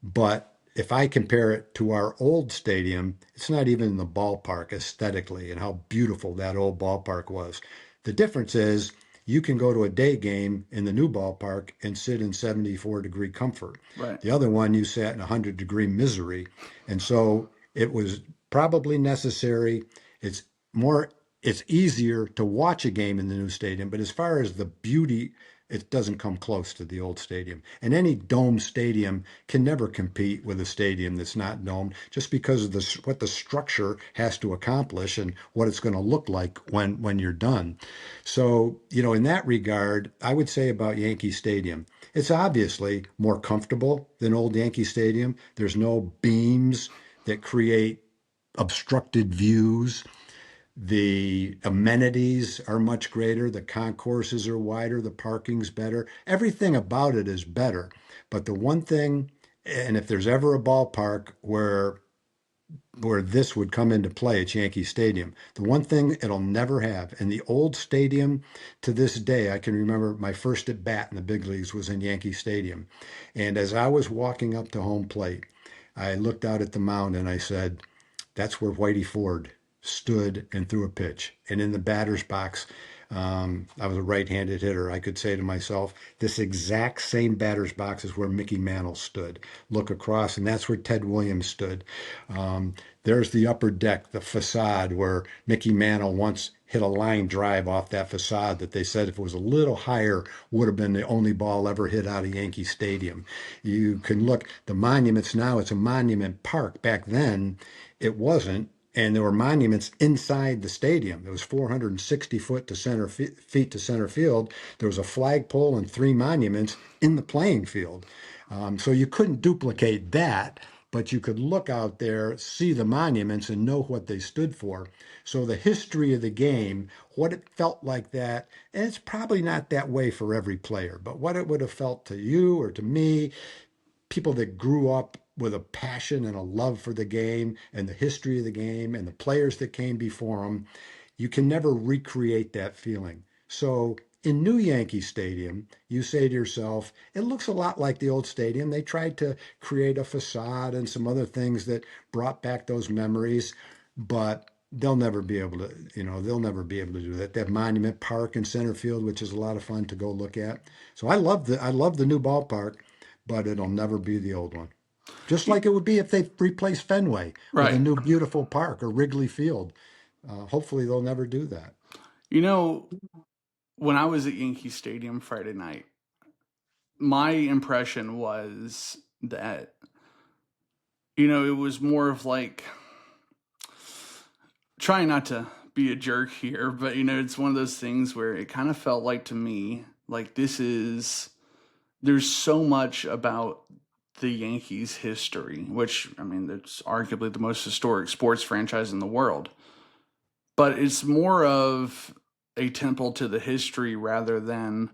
but if I compare it to our old stadium, it's not even in the ballpark aesthetically and how beautiful that old ballpark was. The difference is you can go to a day game in the new ballpark and sit in 74-degree comfort. Right. The other one, you sat in 100-degree misery. And so it was probably necessary. It's more, it's easier to watch a game in the new stadium, but as far as the beauty, it doesn't come close to the old stadium. And any dome stadium can never compete with a stadium that's not domed, just because of what the structure has to accomplish and what it's going to look like when you're done. So, in that regard, I would say about Yankee Stadium, it's obviously more comfortable than old Yankee Stadium. There's no beams that create obstructed views. The amenities are much greater. The concourses are wider. The parking's better. Everything about it is better. But the one thing, and if there's ever a ballpark where where this would come into play at Yankee Stadium. The one thing it'll never have, in the old stadium to this day, I can remember my first at bat in the big leagues was in Yankee Stadium. And as I was walking up to home plate, I looked out at the mound and I said, that's where Whitey Ford stood and threw a pitch. And in the batter's box, I was a right-handed hitter. I could say to myself, this exact same batter's box is where Mickey Mantle stood. Look across, and that's where Ted Williams stood. There's the upper deck, the facade, where Mickey Mantle once hit a line drive off that facade that they said if it was a little higher would have been the only ball ever hit out of Yankee Stadium. You can look, the monuments now, it's a monument park. Back then, it wasn't. And there were monuments inside the stadium. It was 460 feet to center field. There was a flagpole and 3 monuments in the playing field. So you couldn't duplicate that, but you could look out there, see the monuments, and know what they stood for. So the history of the game, what it felt like that, and it's probably not that way for every player, but what it would have felt to you or to me, people that grew up with a passion and a love for the game and the history of the game and the players that came before them, you can never recreate that feeling. So in New Yankee Stadium, you say to yourself, it looks a lot like the old stadium. They tried to create a facade and some other things that brought back those memories, but they'll never be able to, they'll never be able to do that. That Monument Park in center field, which is a lot of fun to go look at. So I love the new ballpark, but it'll never be the old one. Just like it would be if they replaced Fenway with a Right. new beautiful park or Wrigley Field. Hopefully, they'll never do that. You know, when I was at Yankee Stadium Friday night, my impression was that, it was more of like, trying not to be a jerk here, but, it's one of those things where it kind of felt like to me, like there's so much about the Yankees' history, which, I mean, it's arguably the most historic sports franchise in the world. But it's more of a temple to the history rather than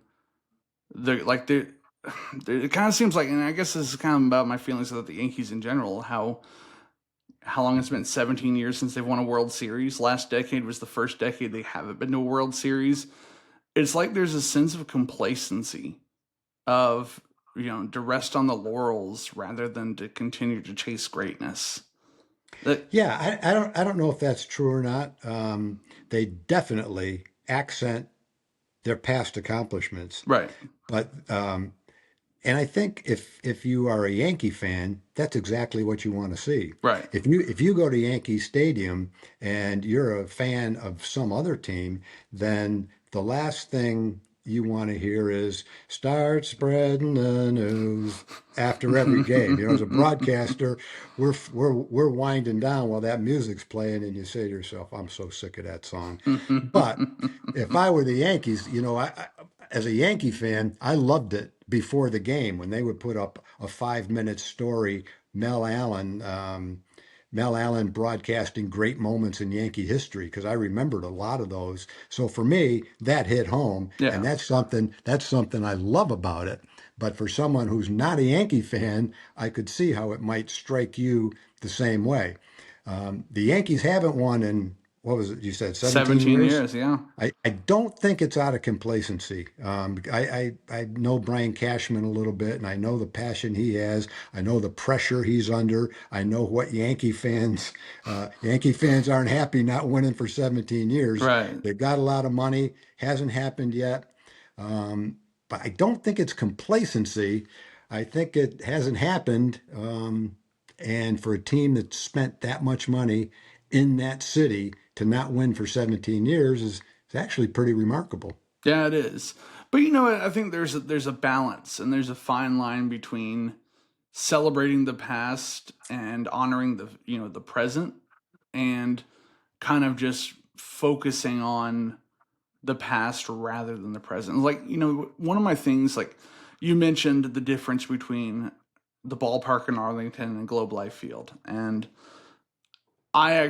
the it kind of seems like, and I guess this is kind of about my feelings about the Yankees in general, how long it's been, 17 years since they've won a World Series. Last decade was the first decade they haven't been to a World Series. It's like there's a sense of complacency of, to rest on the laurels rather than to continue to chase greatness. That Yeah, I don't know if that's true or not. They definitely accent their past accomplishments, right, but and I think if you are a Yankee fan, that's exactly what you want to see. right. If you go to Yankee Stadium and you're a fan of some other team, then the last thing you want to hear is start spreading the news after every game. As a broadcaster, we're winding down while that music's playing, and you say to yourself, "I'm so sick of that song." But if I were the Yankees, as a Yankee fan, I loved it before the game when they would put up a 5 minute story, Mel Allen, Mel Allen broadcasting great moments in Yankee history because I remembered a lot of those. So for me, that hit home, and Yeah. that's something I love about it. But for someone who's not a Yankee fan, I could see how it might strike you the same way. The Yankees haven't won in, what was it you said, 17 17 years? years, yeah. I don't think it's out of complacency. I know Brian Cashman a little bit, and I know the passion he has. I know the pressure he's under. I know what Yankee fans aren't happy not winning for 17 years. Right. They've got a lot of money. Hasn't happened yet. But I don't think it's complacency. I think it hasn't happened. And for a team that spent that much money in that city to not win for 17 years is actually pretty remarkable. Yeah, it is. But I think there's a balance and there's a fine line between celebrating the past and honoring the present, and kind of just focusing on the past rather than the present. Like, one of my things, like you mentioned the difference between the ballpark in Arlington and Globe Life Field. And I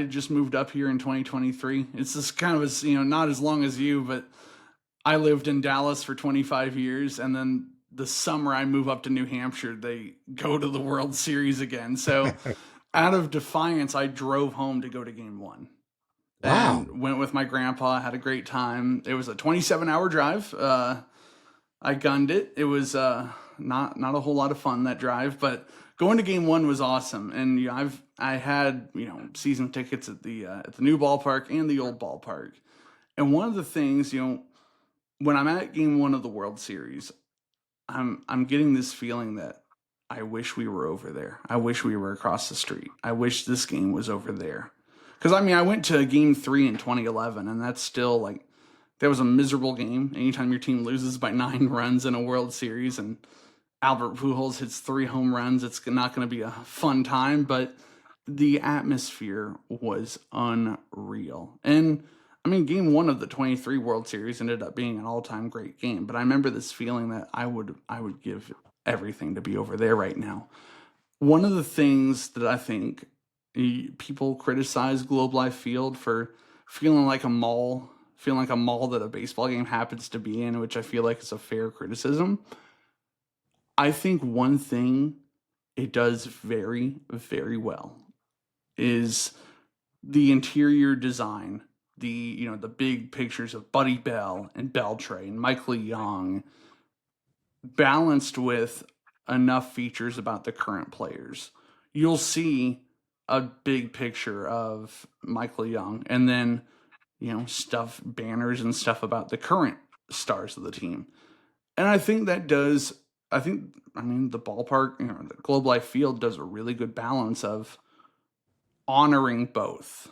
just moved up here in 2023. It's just kind of as, not as long as you, but I lived in Dallas for 25 years, and then the summer I move up to New Hampshire, they go to the World Series again. So out of defiance, I drove home to go to game one Wow. and went with my grandpa. Had a great time. It was a 27-hour drive. I gunned it. It was not a whole lot of fun that drive, but going to game one was awesome. And I had season tickets at the new ballpark and the old ballpark. And one of the things when I'm at game one of the World Series, I'm getting this feeling that I wish we were over there. I wish we were across the street. I wish this game was over there. Because I mean, I went to game three in 2011, and that's still like that was a miserable game. Anytime your team loses by 9 runs in a World Series, and Albert Pujols hits 3 home runs, it's not going to be a fun time. But the atmosphere was unreal, and I mean, game one of the 23 World Series ended up being an all-time great game, but I remember this feeling that I would give everything to be over there right now. One of the things that I think people criticize Globe Life Field for feeling like a mall that a baseball game happens to be in, which I feel like is a fair criticism. I think one thing it does very, very well is the interior design, the big pictures of Buddy Bell and Beltray and Michael Young, balanced with enough features about the current players. You'll see a big picture of Michael Young, and then stuff, banners and stuff about the current stars of the team. And I think that does. I mean, the ballpark, the Globe Life Field does a really good balance of honoring both.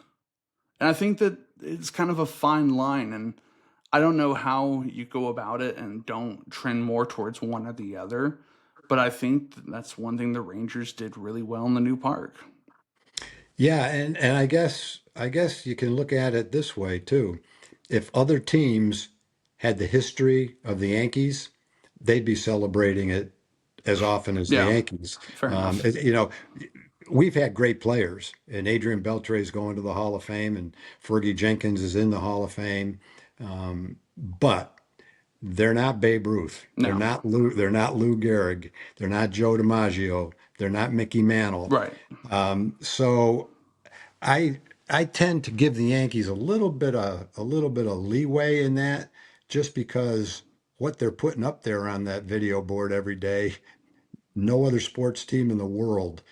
And I think that it's kind of a fine line, and I don't know how you go about it and don't trend more towards one or the other. But I think that's one thing the Rangers did really well in the new park. Yeah, and I guess you can look at it this way too. If other teams had the history of the Yankees, they'd be celebrating it as often as the Yeah, Yankees. fair enough. We've had great players, and Adrian Beltre is going to the Hall of Fame, and Fergie Jenkins is in the Hall of Fame. But they're not Babe Ruth. They're No, not Lou. They're not Lou Gehrig. They're not Joe DiMaggio. They're not Mickey Mantle. right, So I tend to give the Yankees a little bit of leeway in that, just because what they're putting up there on that video board every day, no other sports team in the world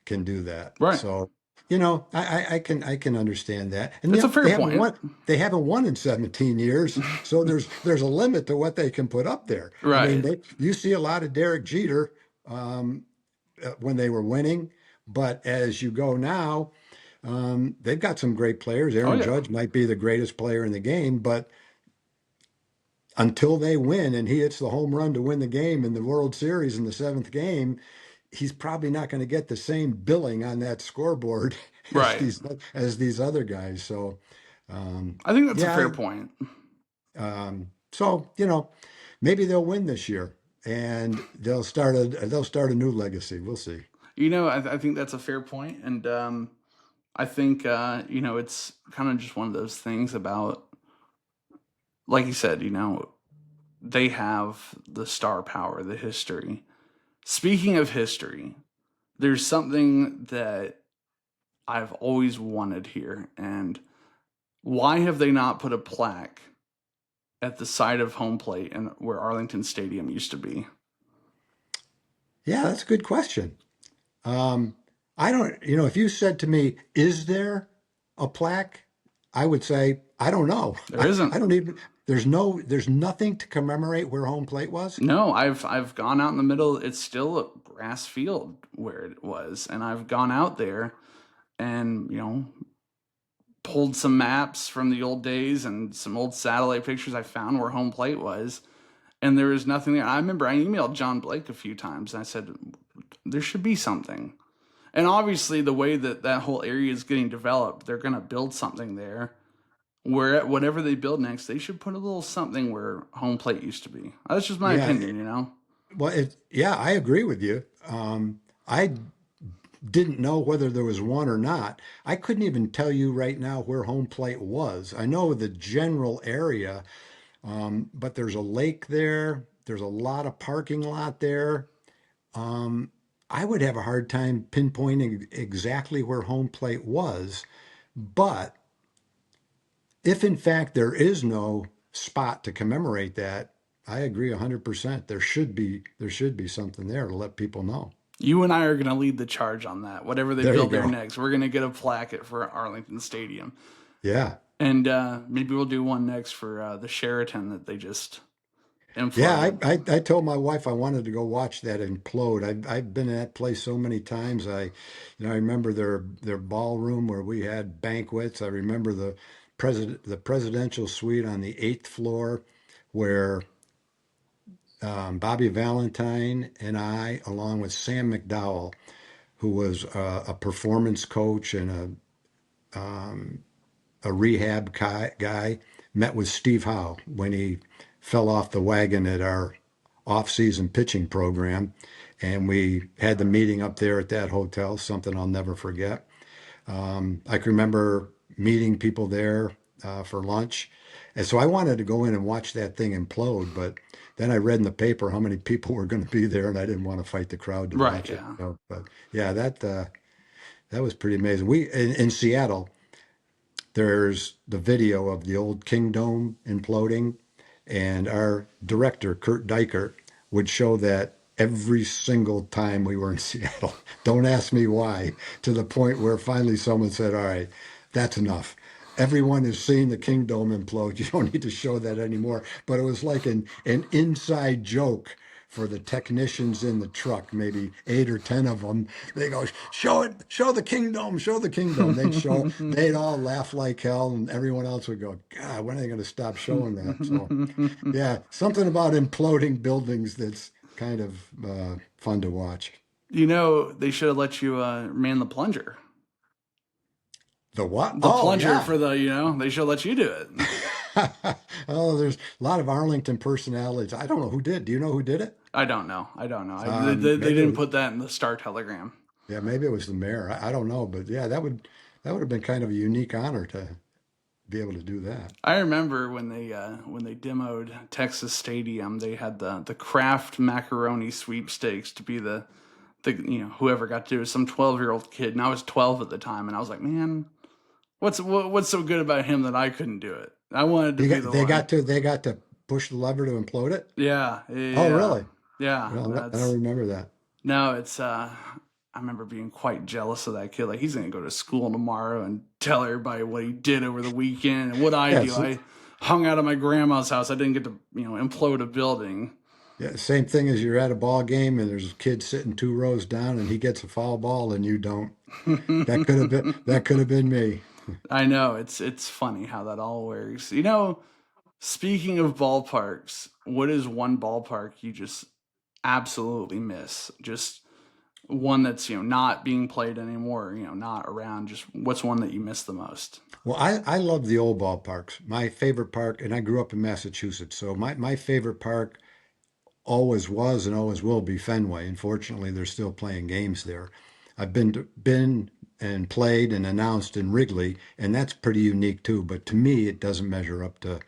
can do that. right. So, I can understand that. And It's a they fair haven't point. won in 17 years, so there's a limit to what they can put up there. I mean, Right. you see a lot of Derek Jeter um, when they were winning, but as you go now, they've got some great players. Oh Aaron yeah. Judge might be the greatest player in the game, but until they win and he hits the home run to win the game in the World Series in the seventh game, he's probably not going to get the same billing on that scoreboard as Right. these other guys. So, I think that's a yeah. fair point. So maybe they'll win this year and they'll start a new legacy. We'll see. I think that's a fair point, and I think it's kind of just one of those things about, like you said, they have the star power, the history. Speaking of history, there's something that I've always wanted here, and why have they not put a plaque at the side of home plate and where Arlington Stadium used to be? Yeah, that's a good question. Um, I don't, if you said to me, is there a plaque? I would say, I don't know. There I isn't. don't even, there's nothing to commemorate where home plate was. No, I've gone out in the middle. It's still a grass field where it was, and I've gone out there and pulled some maps from the old days and some old satellite pictures I found where home plate was, and there was nothing there. I remember I emailed John Blake a few times and I said there should be something. And obviously, the way that whole area is getting developed, they're going to build something there. Where whatever they build next, they should put a little something where home plate used to be. That's just my Yeah, opinion. well, yeah, I agree with you. I didn't know whether there was one or not. I couldn't even tell you right now where home plate was. I know the general area, but there's a lake there. There's a lot of parking lot there. Um, I would have a hard time pinpointing exactly where home plate was, but if in fact there is no spot to commemorate that, I agree 100%. There should be something there to let people know. You and I are going to lead the charge on that. Whatever they There you build there go. next, we're going to get a plaque for Arlington Stadium, Yeah. and maybe we'll do one next for the Sheraton that they just Yeah, imploded. I told my wife I wanted to go watch that implode. I've been in that place so many times. I remember their ballroom where we had banquets. I remember the presidential suite on the eighth floor, where Bobby Valentine and I, along with Sam McDowell, who was a performance coach and a rehab guy, met with Steve Howe when he fell off the wagon at our off-season pitching program, and we had the meeting up there at that hotel. Something I'll never forget. I can remember meeting people there for lunch, and so I wanted to go in and watch that thing implode, but then I read in the paper how many people were going to be there, and I didn't want to fight the crowd to Right? watch it. Yeah. But yeah, that was pretty amazing. We in Seattle, there's the video of the old Kingdome imploding, and our director, Kurt Dykert, would show that every single time we were in Seattle. Don't ask me why, to the point where finally someone said, all right, that's enough. Everyone has seen the Kingdome implode. You don't need to show that anymore. But it was like an inside joke for the technicians in the truck, maybe 8 or 10 of them. They go, show it, show the Kingdome, show the Kingdome. They'd all laugh like hell, and everyone else would go, God, when are they going to stop showing that? So, yeah, something about imploding buildings that's kind of fun to watch. They should have let you man the plunger. The what? The Oh, plunger yeah. for they should let you do it. Oh, there's a lot of Arlington personalities. I don't know who did. Do you know who did it? I don't know. I don't know. They Maybe it didn't was, put that in the Star Telegram. yeah, maybe it was the mayor. I don't know, but yeah, that would have been kind of a unique honor to be able to do that. I remember when they demoed Texas Stadium, they had the Kraft macaroni sweepstakes to be the whoever got to do it, some 12-year-old kid, and I was 12 at the time, and I was like, man, what's so good about him that I couldn't do it? I wanted to They be got the they one. got to they got to push the lever to implode it. Yeah, Oh, yeah, really? yeah. Well, I don't That's remember that. no, it's I remember being quite jealous of that kid. Like he's gonna go to school tomorrow and tell everybody what he did over the weekend and what I do. Yes. I hung out at my grandma's house. I didn't get to implode a building. Yeah, same thing as you're at a ball game and there's a kid sitting 2 rows down and he gets a foul ball and you don't. That could have been me. I know it's funny how that all works. Speaking of ballparks, what is one ballpark you just absolutely miss? Just one that's not being played anymore. Not around. Just what's one that you miss the most? Well, I love the old ballparks. My favorite park, and I grew up in Massachusetts, so my favorite park always was and always will be Fenway. Unfortunately, they're still playing games there. I've been and played and announced in Wrigley, and that's pretty unique too. But to me, it doesn't measure up to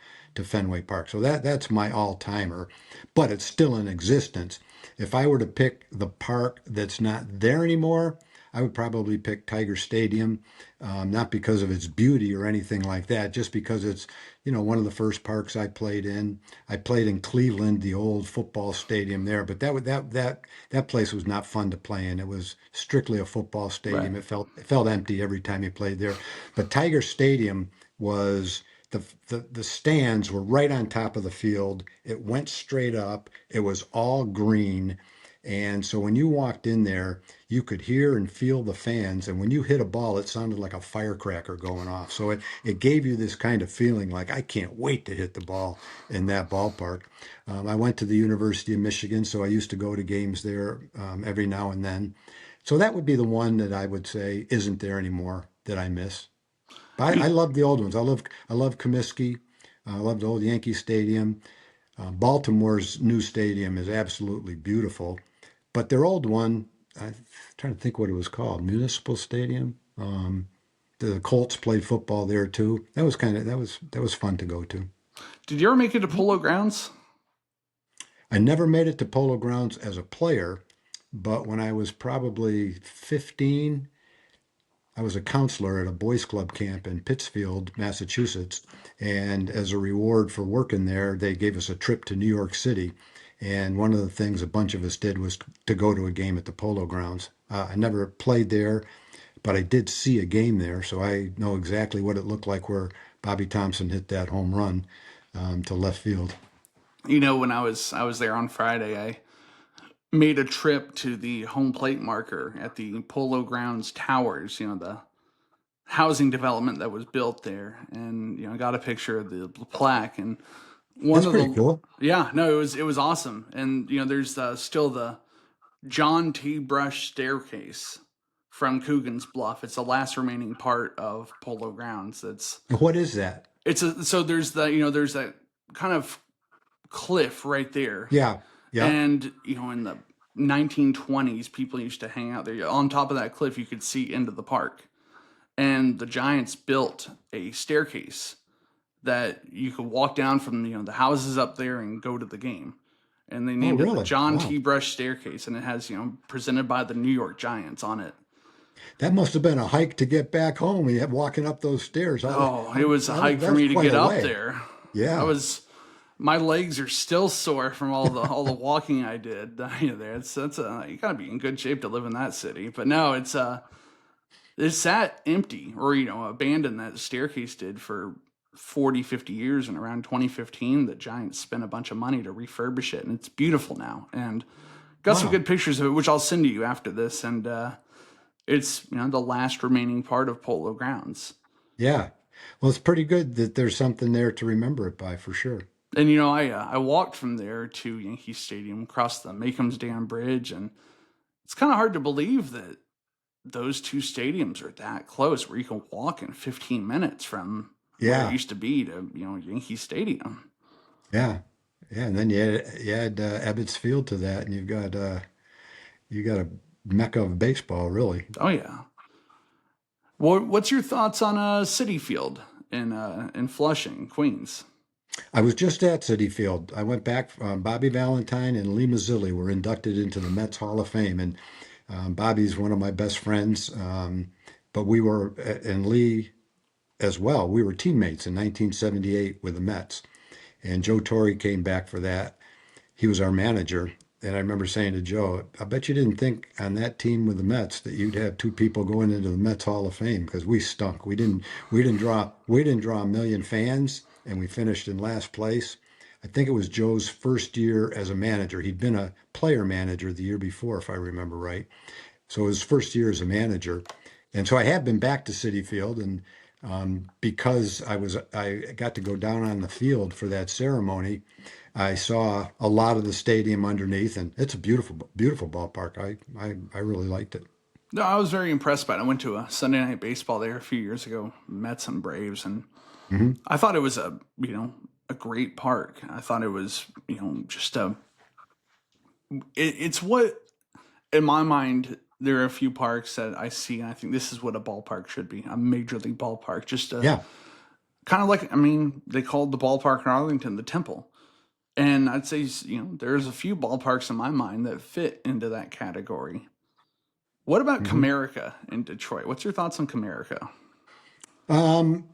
Fenway Park. So that's my all timer, but it's still in existence. If I were to pick the park that's not there anymore, I would probably pick Tiger Stadium, not because of its beauty or anything like that, just because it's one of the first parks I played in. I played in Cleveland, the old football stadium there, but that place was not fun to play in. It was strictly a football Right. stadium. It felt empty every time you played there. But Tiger Stadium was the stands were right on top of the field. It went straight up. It was all green. And so when you walked in there, you could hear and feel the fans. And when you hit a ball, it sounded like a firecracker going off. So it gave you this kind of feeling like, I can't wait to hit the ball in that ballpark. I went to the University of Michigan, so I used to go to games there every now and then. So that would be the one that I would say isn't there anymore that I miss. But I You, love the old ones. I love Comiskey. I love the old Yankee Stadium. Baltimore's new stadium is absolutely beautiful, but their old one, I'm trying to think what it was called, Municipal Stadium. The Colts played football there too. That was fun to go to. did you ever make it to Polo Grounds? I never made it to Polo Grounds as a player, but when I was probably 15, I was a counselor at a boys club camp in Pittsfield, Massachusetts. And as a reward for working there, they gave us a trip to New York City. And one of the things a bunch of us did was to go to a game at the Polo Grounds. I never played there, but I did see a game there. So I know exactly what it looked like where Bobby Thompson hit that home run to left field. When I was there on Friday, I made a trip to the home plate marker at the Polo Grounds Towers, the housing development that was built there, and I got a picture of the plaque. And one That's of pretty the cool. yeah, no, it was awesome. And there's still the John T. Brush staircase from Coogan's Bluff. It's the last remaining part of Polo Grounds. What is that? So there's that kind of cliff right there. Yeah. Yep. And in the 1920s, people used to hang out there. On top of that cliff, you could see into the park. And the Giants built a staircase that you could walk down from the houses up there and go to the game. And they Oh, named it the really? John Wow. T. Brush Staircase, and it has presented by the New York Giants on it. That must have been a hike to get back home. You had walking up those stairs. Oh, it was a hike for That's me to quite get a up way. there. I Yeah. was My legs are still sore from all the walking I did there. You gotta be in good shape to live in that city. But no, it's sat empty or abandoned. That staircase did for 40, 50 years, and around 2015 the Giants spent a bunch of money to refurbish it, and it's beautiful now. And got some Wow. good pictures of it, which I'll send to you after this. And it's the last remaining part of Polo Grounds. Yeah. Well, it's pretty good that there's something there to remember it by for sure. And I walked from there to Yankee Stadium, across the Macombs Dam Bridge, and it's kind of hard to believe that those two stadiums are that close, where you can walk in 15 minutes from where it Yeah. used to be to Yankee Stadium. Yeah. Yeah. And then you add Ebbets Field to that, and you got a mecca of baseball, really. Oh yeah. What's your thoughts on City Field in Flushing, Queens? I was just at City Field. I went back. Bobby Valentine and Lee Mazzilli were inducted into the Mets Hall of Fame, and Bobby's one of my best friends. But we were, and Lee as well. We were teammates in 1978 with the Mets, and Joe Torre came back for that. He was our manager, and I remember saying to Joe, "I bet you didn't think on that team with the Mets that you'd have two people going into the Mets Hall of Fame because we stunk. We didn't draw a million fans, and we finished in last place." I think it was Joe's first year as a manager. He'd been a player manager the year before, if I remember right. So his first year as a manager, and so I have been back to City Field, and because I got to go down on the field for that ceremony, I saw a lot of the stadium underneath, and it's a beautiful, beautiful ballpark. I really liked it. No, I was very impressed by it. I went to a Sunday night baseball there a few years ago, Mets and Braves, and Hmm. I thought it was a great park. I thought it was just it's what, in my mind, there are a few parks that I see and I think this is what a ballpark should be, a major league ballpark. Just a Yeah. kind of like, they called the ballpark in Arlington the Temple. And I'd say, there's a few ballparks in my mind that fit into that category. What about Hmm. Comerica in Detroit? What's your thoughts on Comerica? Um,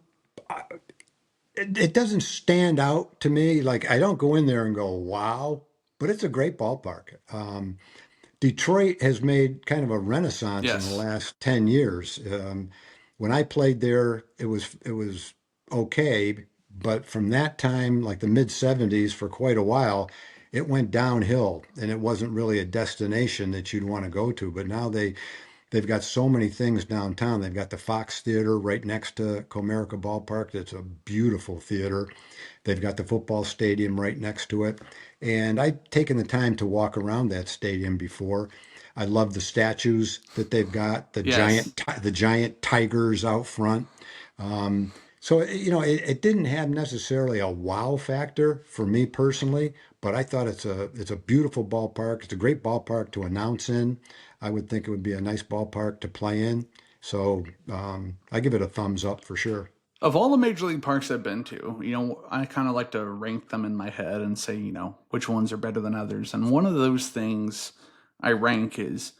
it doesn't stand out to me. Like I don't go in there and go, "Wow," but it's a great ballpark. Detroit has made kind of a renaissance in the Yes. last 10 years. When I played there, it was okay, but from that time, like the mid 70s, for quite a while, it went downhill, and it wasn't really a destination that you'd want to go to. But now they've got so many things downtown. They've got the Fox Theater right next to Comerica Ballpark. That's a beautiful theater. They've got the football stadium right next to it. And I've taken the time to walk around that stadium before. I love the statues that they've got, Yes. the giant tigers out front. So it didn't have necessarily a wow factor for me personally, but I thought it's a beautiful ballpark. It's a great ballpark to announce in. I would think it would be a nice ballpark to play in. So I give it a thumbs up for sure. Of all the major league parks I've been to, I kind of like to rank them in my head and say, which ones are better than others. And one of those things I rank is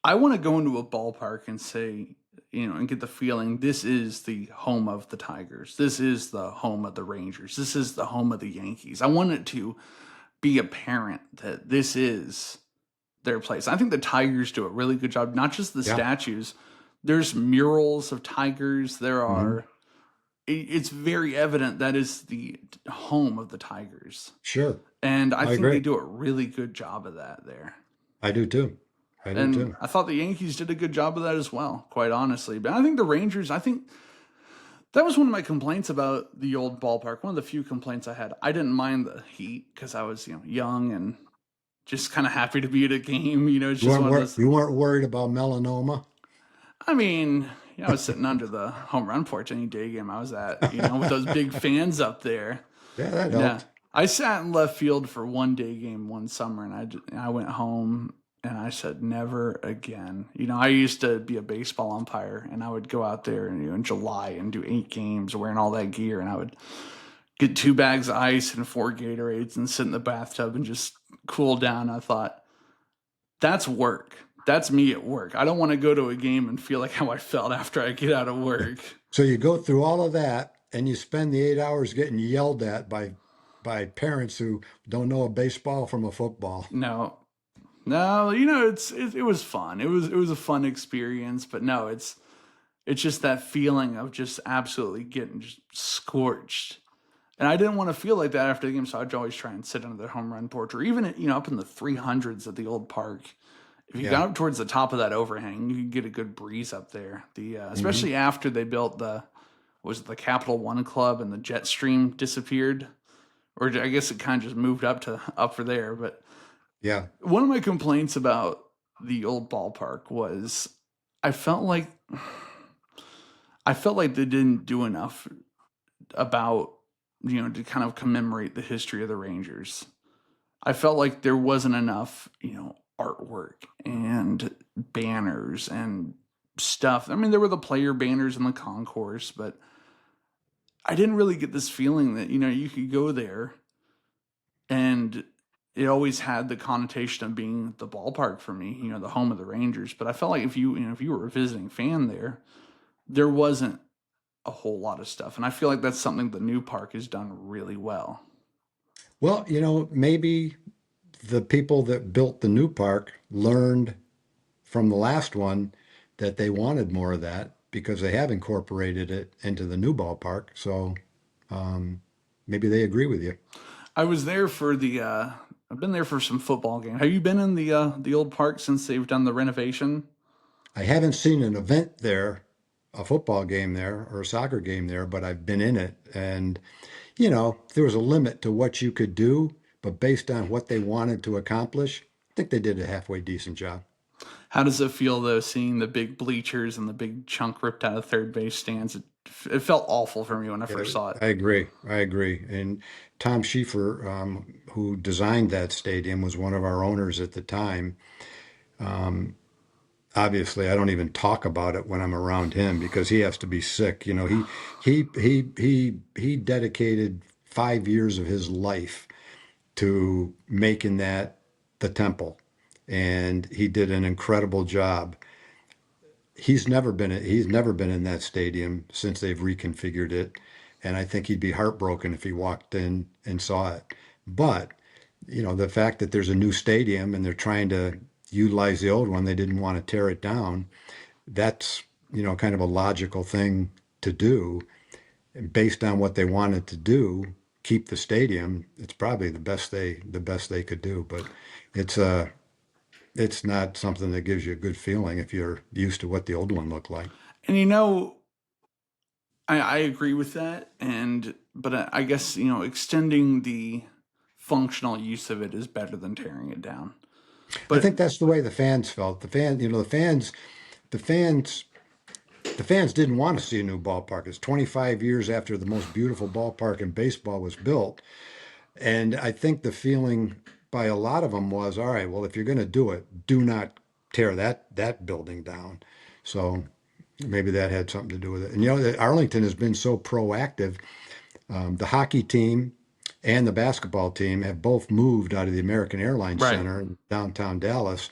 I want to go into a ballpark and say, and get the feeling this is the home of the Tigers. This is the home of the Rangers. This is the home of the Yankees. I want it to be apparent that this is their place. I think the Tigers do a really good job, not just the Yeah. statues. There's murals of tigers. There Hmm. are it's very evident that is the home of the Tigers. Sure. And I I think they agree. do a really good job of that there. I do too. I do And too. I thought the Yankees did a good job of that as well, quite honestly. But I think the Rangers, I think that was one of my complaints about the old ballpark. One of the few complaints I had. I didn't mind the heat because I was, young and just kind of happy to be at a game. It's just one of those. You weren't worried about melanoma? I mean, I was sitting under the home run porch any day game I was at, with those big fans up there. Yeah, that Yeah. helped. I sat in left field for one day game one summer, and I went home and I said never again. I used to be a baseball umpire, and I would go out there in July and do 8 games wearing all that gear, and I would get 2 bags of ice and 4 Gatorades and sit in the bathtub and just cool down. I thought that's work. That's me at work. I don't want to go to a game and feel like how I felt after I get out of work. So you go through all of that and you spend the 8 hours getting yelled at by parents who don't know a baseball from a football. No, no, it was fun. It was a fun experience, but no, it's just that feeling of just absolutely getting just scorched. And I didn't want to feel like that after the game, so I'd always try and sit under the home run porch, or even up in the 300s at the old park. If you Yeah. got up towards the top of that overhang, you could get a good breeze up there. The Hmm. especially after they built was it the Capital One Club and the jet stream disappeared, or I guess it kind of just moved up for there. But Yeah. one of my complaints about the old ballpark was I felt like I felt like they didn't do enough about to kind of commemorate the history of the Rangers. I felt like there wasn't enough artwork and banners and stuff. I mean, there were the player banners in the concourse, but I didn't really get this feeling that you could go there and it always had the connotation of being the ballpark for me, the home of the Rangers. But I felt like if you were a visiting fan there wasn't a whole lot of stuff, and I feel like that's something the new park has done really well. Well, maybe the people that built the new park learned from the last one that they wanted more of that because they have incorporated it into the new ballpark. So um, maybe they agree with you. I was there for the. I've been there for some football games. Have you been in the old park since they've done the renovation? I haven't seen an event there, a football game there or a soccer game there, but I've been in it. And, there was a limit to what you could do, but based on what they wanted to accomplish, I think they did a halfway decent job. How does it feel though, seeing the big bleachers and the big chunk ripped out of third base stands? It felt awful for me when I Yeah, first saw it. I agree. I agree. And Tom Schiefer, who designed that stadium, was one of our owners at the time. Um, Obviously, I don't even talk about it when I'm around him because he has to be sick. He dedicated 5 years of his life to making that the temple, and he did an incredible job. He's never been in that stadium since they've reconfigured it, and I think he'd be heartbroken if he walked in and saw it. But the fact that there's a new stadium and they're trying to utilize the old one, they didn't want to tear it down. That's kind of a logical thing to do. And based on what they wanted to do, keep the stadium. It's probably the best they could do. But it's it's not something that gives you a good feeling if you're used to what the old one looked like. And I agree with that, but I guess extending the functional use of it is better than tearing it down. I But think that's the way the fans felt. The fans, the fans didn't want to see a new ballpark. It's 25 years after the most beautiful ballpark in baseball was built. And I think the feeling by a lot of them was, all right, well, if you're going to do it, do not tear that building down. So maybe that had something to do with it. And Arlington has been so proactive. The hockey team and the basketball team have both moved out of the American Airlines Right. Center in downtown Dallas.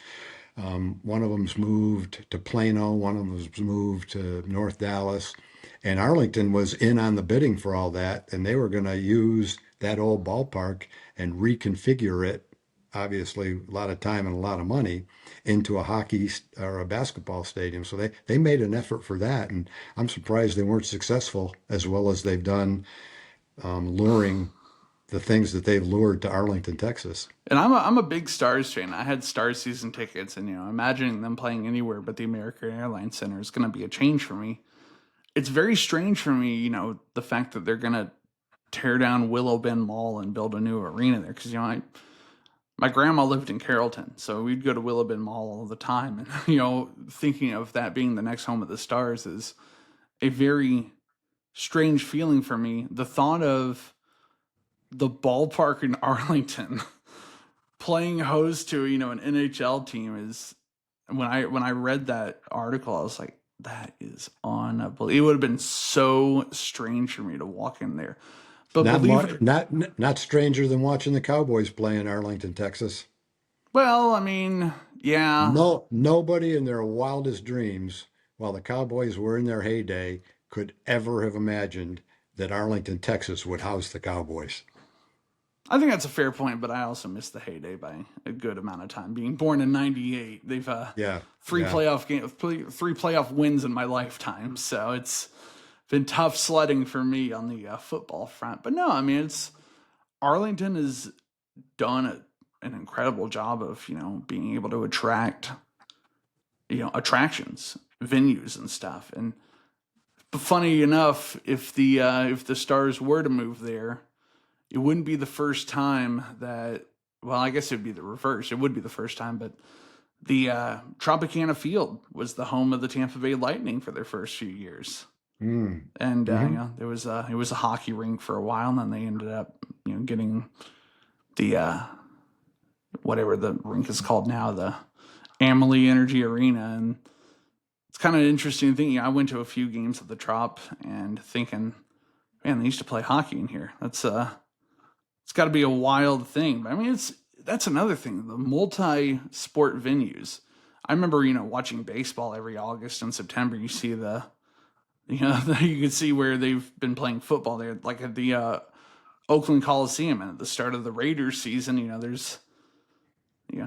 One of them's moved to Plano, one of them's moved to North Dallas, and Arlington was in on the bidding for all that, and they were going to use that old ballpark and reconfigure it, obviously a lot of time and a lot of money, into a or a basketball stadium. So they made an effort for that, and I'm surprised they weren't successful as well as they've done luring the things that they've lured to Arlington, Texas. And I'm a big Stars fan. I had Stars season tickets, and imagining them playing anywhere but the American Airlines Center is going to be a change for me. It's very strange for me, the fact that they're going to tear down Willow Bend Mall and build a new arena there. Because my grandma lived in Carrollton, so we'd go to Willow Bend Mall all the time, and thinking of that being the next home of the Stars is a very strange feeling for me. The thought of the ballpark in Arlington playing host to an NHL team is when I read that article, I was like, that is unbelievable. It would have been so strange for me to walk in there. But Not believe much, it, not stranger than watching the Cowboys play in Arlington, Texas. well, I mean, yeah, No, nobody in their wildest dreams, while the Cowboys were in their heyday, could ever have imagined that Arlington, Texas would house the Cowboys. I think that's a fair point, but I also missed the heyday by a good amount of time. Being born in '98, they've Yeah, three yeah. playoff wins in my lifetime, so it's been tough sledding for me on the football front. But no, I mean, it's Arlington has done an incredible job of being able to attract attractions, venues, and stuff. And funny enough, if the Stars were to move there, it wouldn't be the first time that. Well, I guess it would be the reverse. It would be the first time, but the Tropicana Field was the home of the Tampa Bay Lightning for their first few years. Mm. And Hmm. it was a hockey rink for a while, and then they ended up getting the whatever the rink is called now, the Amalie Energy Arena. And it's kind of an interesting thing. I went to a few games at the Trop and thinking, man, they used to play hockey in here. It's got to be a wild thing. But I mean, that's another thing. The multi-sport venues. I remember watching baseball every August and September. You see you can see where they've been playing football there, like at the Oakland Coliseum, and at the start of the Raiders season, there's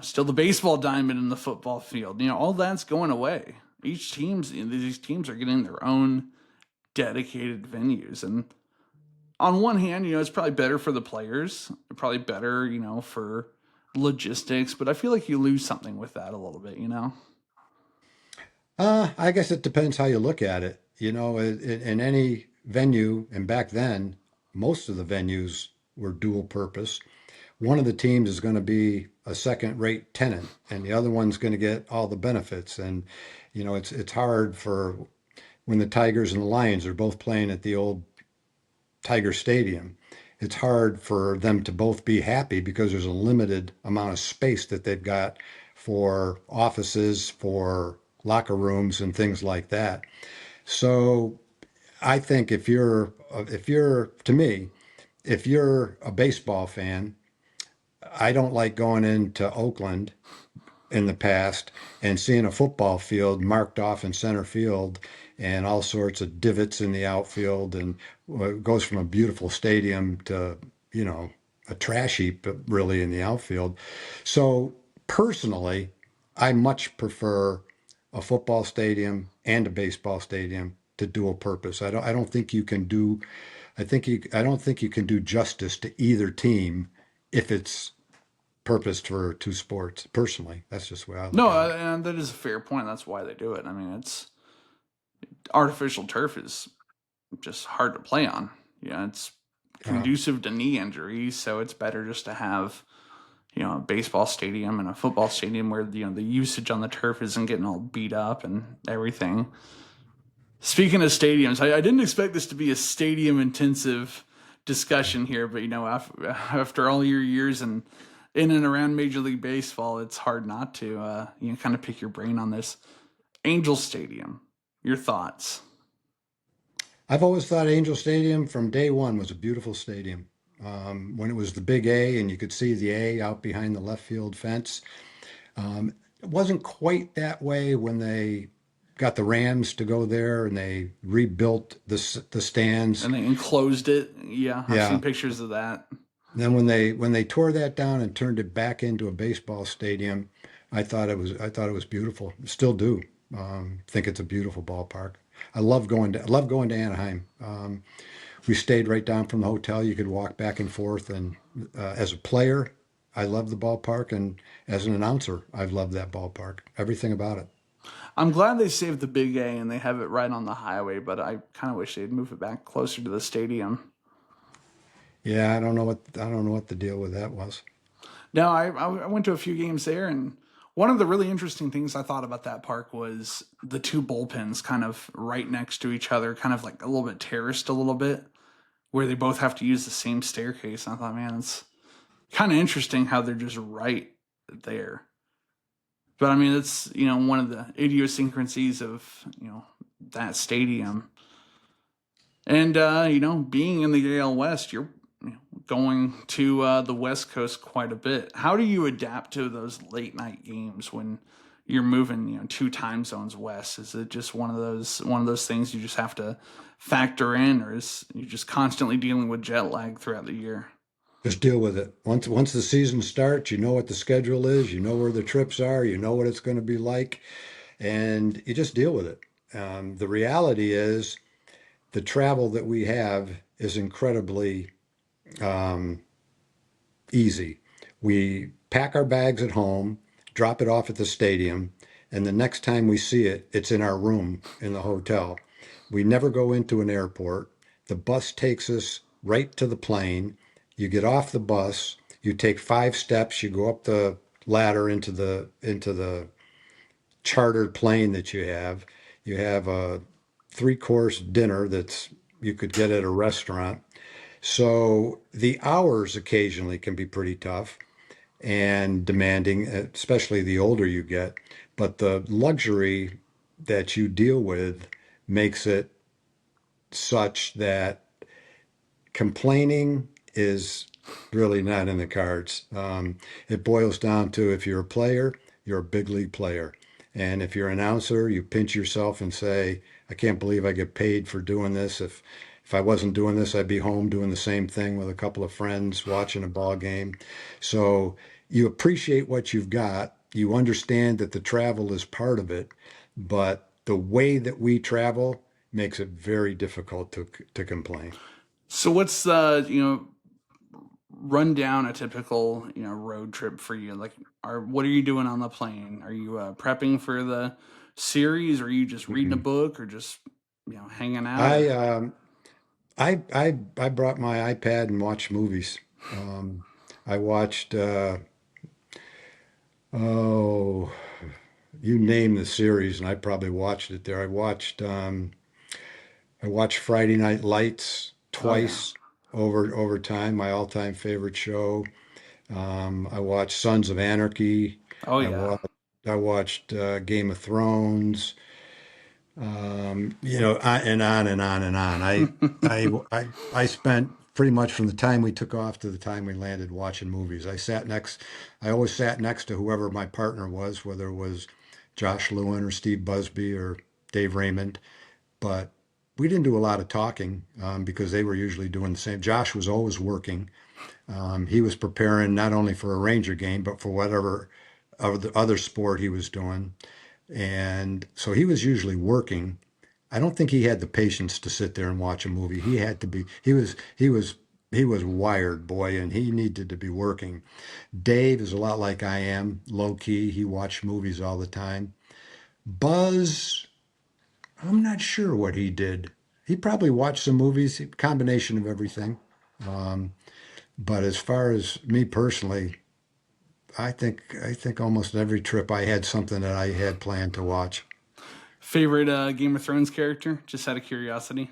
still the baseball diamond in the football field. All that's going away. These teams are getting their own dedicated venues, and on one hand, it's probably better for the players, probably better, for logistics, but I feel like you lose something with that a little bit. I guess it depends how you look at it. In any venue, and back then, most of the venues were dual purpose. One of the teams is going to be a second-rate tenant, and the other one's going to get all the benefits. And it's hard for when the Tigers and the Lions are both playing at the old Tiger Stadium. It's hard for them to both be happy because there's a limited amount of space that they've got for offices, for locker rooms, and things like that. So I think to me, if you're a baseball fan, I don't like going into Oakland in the past and seeing a football field marked off in center field and all sorts of divots in the outfield, and it goes from a beautiful stadium to a trash heap really in the outfield. So personally, I much prefer a football stadium and a baseball stadium to dual purpose. I don't think you can do I don't think you can do justice to either team if it's purposed for two sports. Personally, that's just the way I look No, at it. and that is a fair point. That's why they do it. I mean, it's artificial turf is just hard to play on. It's Uh, conducive to knee injuries, so it's better just to have a baseball stadium and a football stadium where the usage on the turf isn't getting all beat up and everything. Speaking of stadiums, I didn't expect this to be a stadium intensive discussion here, but after all your years in and around Major League Baseball, it's hard not to kind of pick your brain on this. Angel Stadium, your thoughts? I've always thought Angel Stadium from day one was a beautiful stadium. when it was the big A and you could see the A out behind the left field fence. It wasn't quite that way when they got the Rams to go there and they rebuilt the stands. And they enclosed it. Yeah, I've Yeah. seen pictures of that. Then when they tore that down and turned it back into a baseball stadium, I thought it was beautiful. Still do. Think it's a beautiful ballpark. I love going to Anaheim. We stayed right down from the hotel. You could walk back and forth. And as a player, I love the ballpark, and as an announcer, I've loved that ballpark. Everything about it. I'm glad they saved the big A and they have it right on the highway, but I kind of wish they'd move it back closer to the stadium. Yeah, I don't know what the deal with that was. No, I went to a few games there, and one of the really interesting things I thought about that park was the two bullpens kind of right next to each other, kind of like a little bit terraced a little bit, where they both have to use the same staircase. And I thought, man, it's kind of interesting how they're just right there. But I mean, it's one of the idiosyncrasies of that stadium, and being in the AL West, you're going to the West Coast quite a bit. How do you adapt to those late night games when you're moving, two time zones west? Is it just one of those things you just have to factor in, or is you just constantly dealing with jet lag throughout the year? Just deal with it. Once the season starts, you know what the schedule is, you know where the trips are, you know what it's going to be like, and you just deal with it. The reality is the travel that we have is incredibly um, easy. We pack our bags at home, drop it off at the stadium, and the next time we see it, it's in our room in the hotel. We never go into an airport. The bus takes us right to the plane. You get off the bus, you take 5 steps, you go up the ladder into the chartered plane that you have. You have a 3 course dinner that's you could get at a restaurant. So the hours occasionally can be pretty tough and demanding, especially the older you get. But the luxury that you deal with makes it such that complaining is really not in the cards. It boils down to if you're a player, you're a big league player. And if you're an announcer, you pinch yourself and say, I can't believe I get paid for doing this. If I wasn't doing this, I'd be home doing the same thing with a couple of friends watching a ball game. So you appreciate what you've got. You understand that the travel is part of it, but the way that we travel makes it very difficult to complain. So what's run down a typical road trip for you? Like, what are you doing on the plane? Are you prepping for the series, or are you just reading a Mhm. book, or just hanging out? I Or um, I brought my iPad and watched movies. Um, I watched oh, you name the series, and I probably watched it there. I watched Friday Night Lights oh yeah, twice over time. My all-time favorite show. I watched Sons of Anarchy. oh I yeah. watched I watched Game of Thrones. And on and on and on. I spent pretty much from the time we took off to the time we landed watching movies. I always sat next to whoever my partner was, whether it was Josh Lewin or Steve Busby or Dave Raymond. But we didn't do a lot of talking because they were usually doing the same. Josh was always working. He was preparing not only for a Ranger game, but for whatever other sport he was doing. And so he was usually working. I don't think he had the patience to sit there and watch a movie. He had to be, he was wired, boy, and he needed to be working. Dave is a lot like I am, low key. He watched movies all the time. Buzz, I'm not sure what he did. He probably watched some movies, a combination of everything. Um, but as far as me personally, I think almost every trip I had something that I had planned to watch. Favorite Game of Thrones character? Just out of curiosity.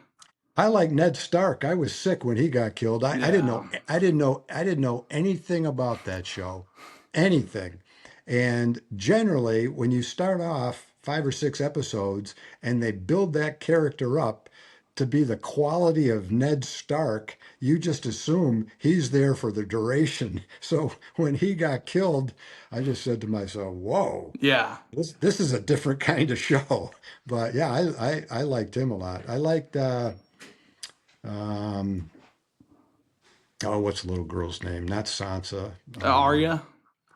I like Ned Stark. I was sick when he got killed. Yeah. I didn't know anything about that show. Anything. And generally, when you start off 5 or 6 episodes and they build that character up, to be the quality of Ned Stark, you just assume he's there for the duration. So when he got killed, I just said to myself, "Whoa, Yeah. this is a different kind of show." But yeah, I liked him a lot. I liked um, oh, what's the little girl's name? Not Sansa. Arya.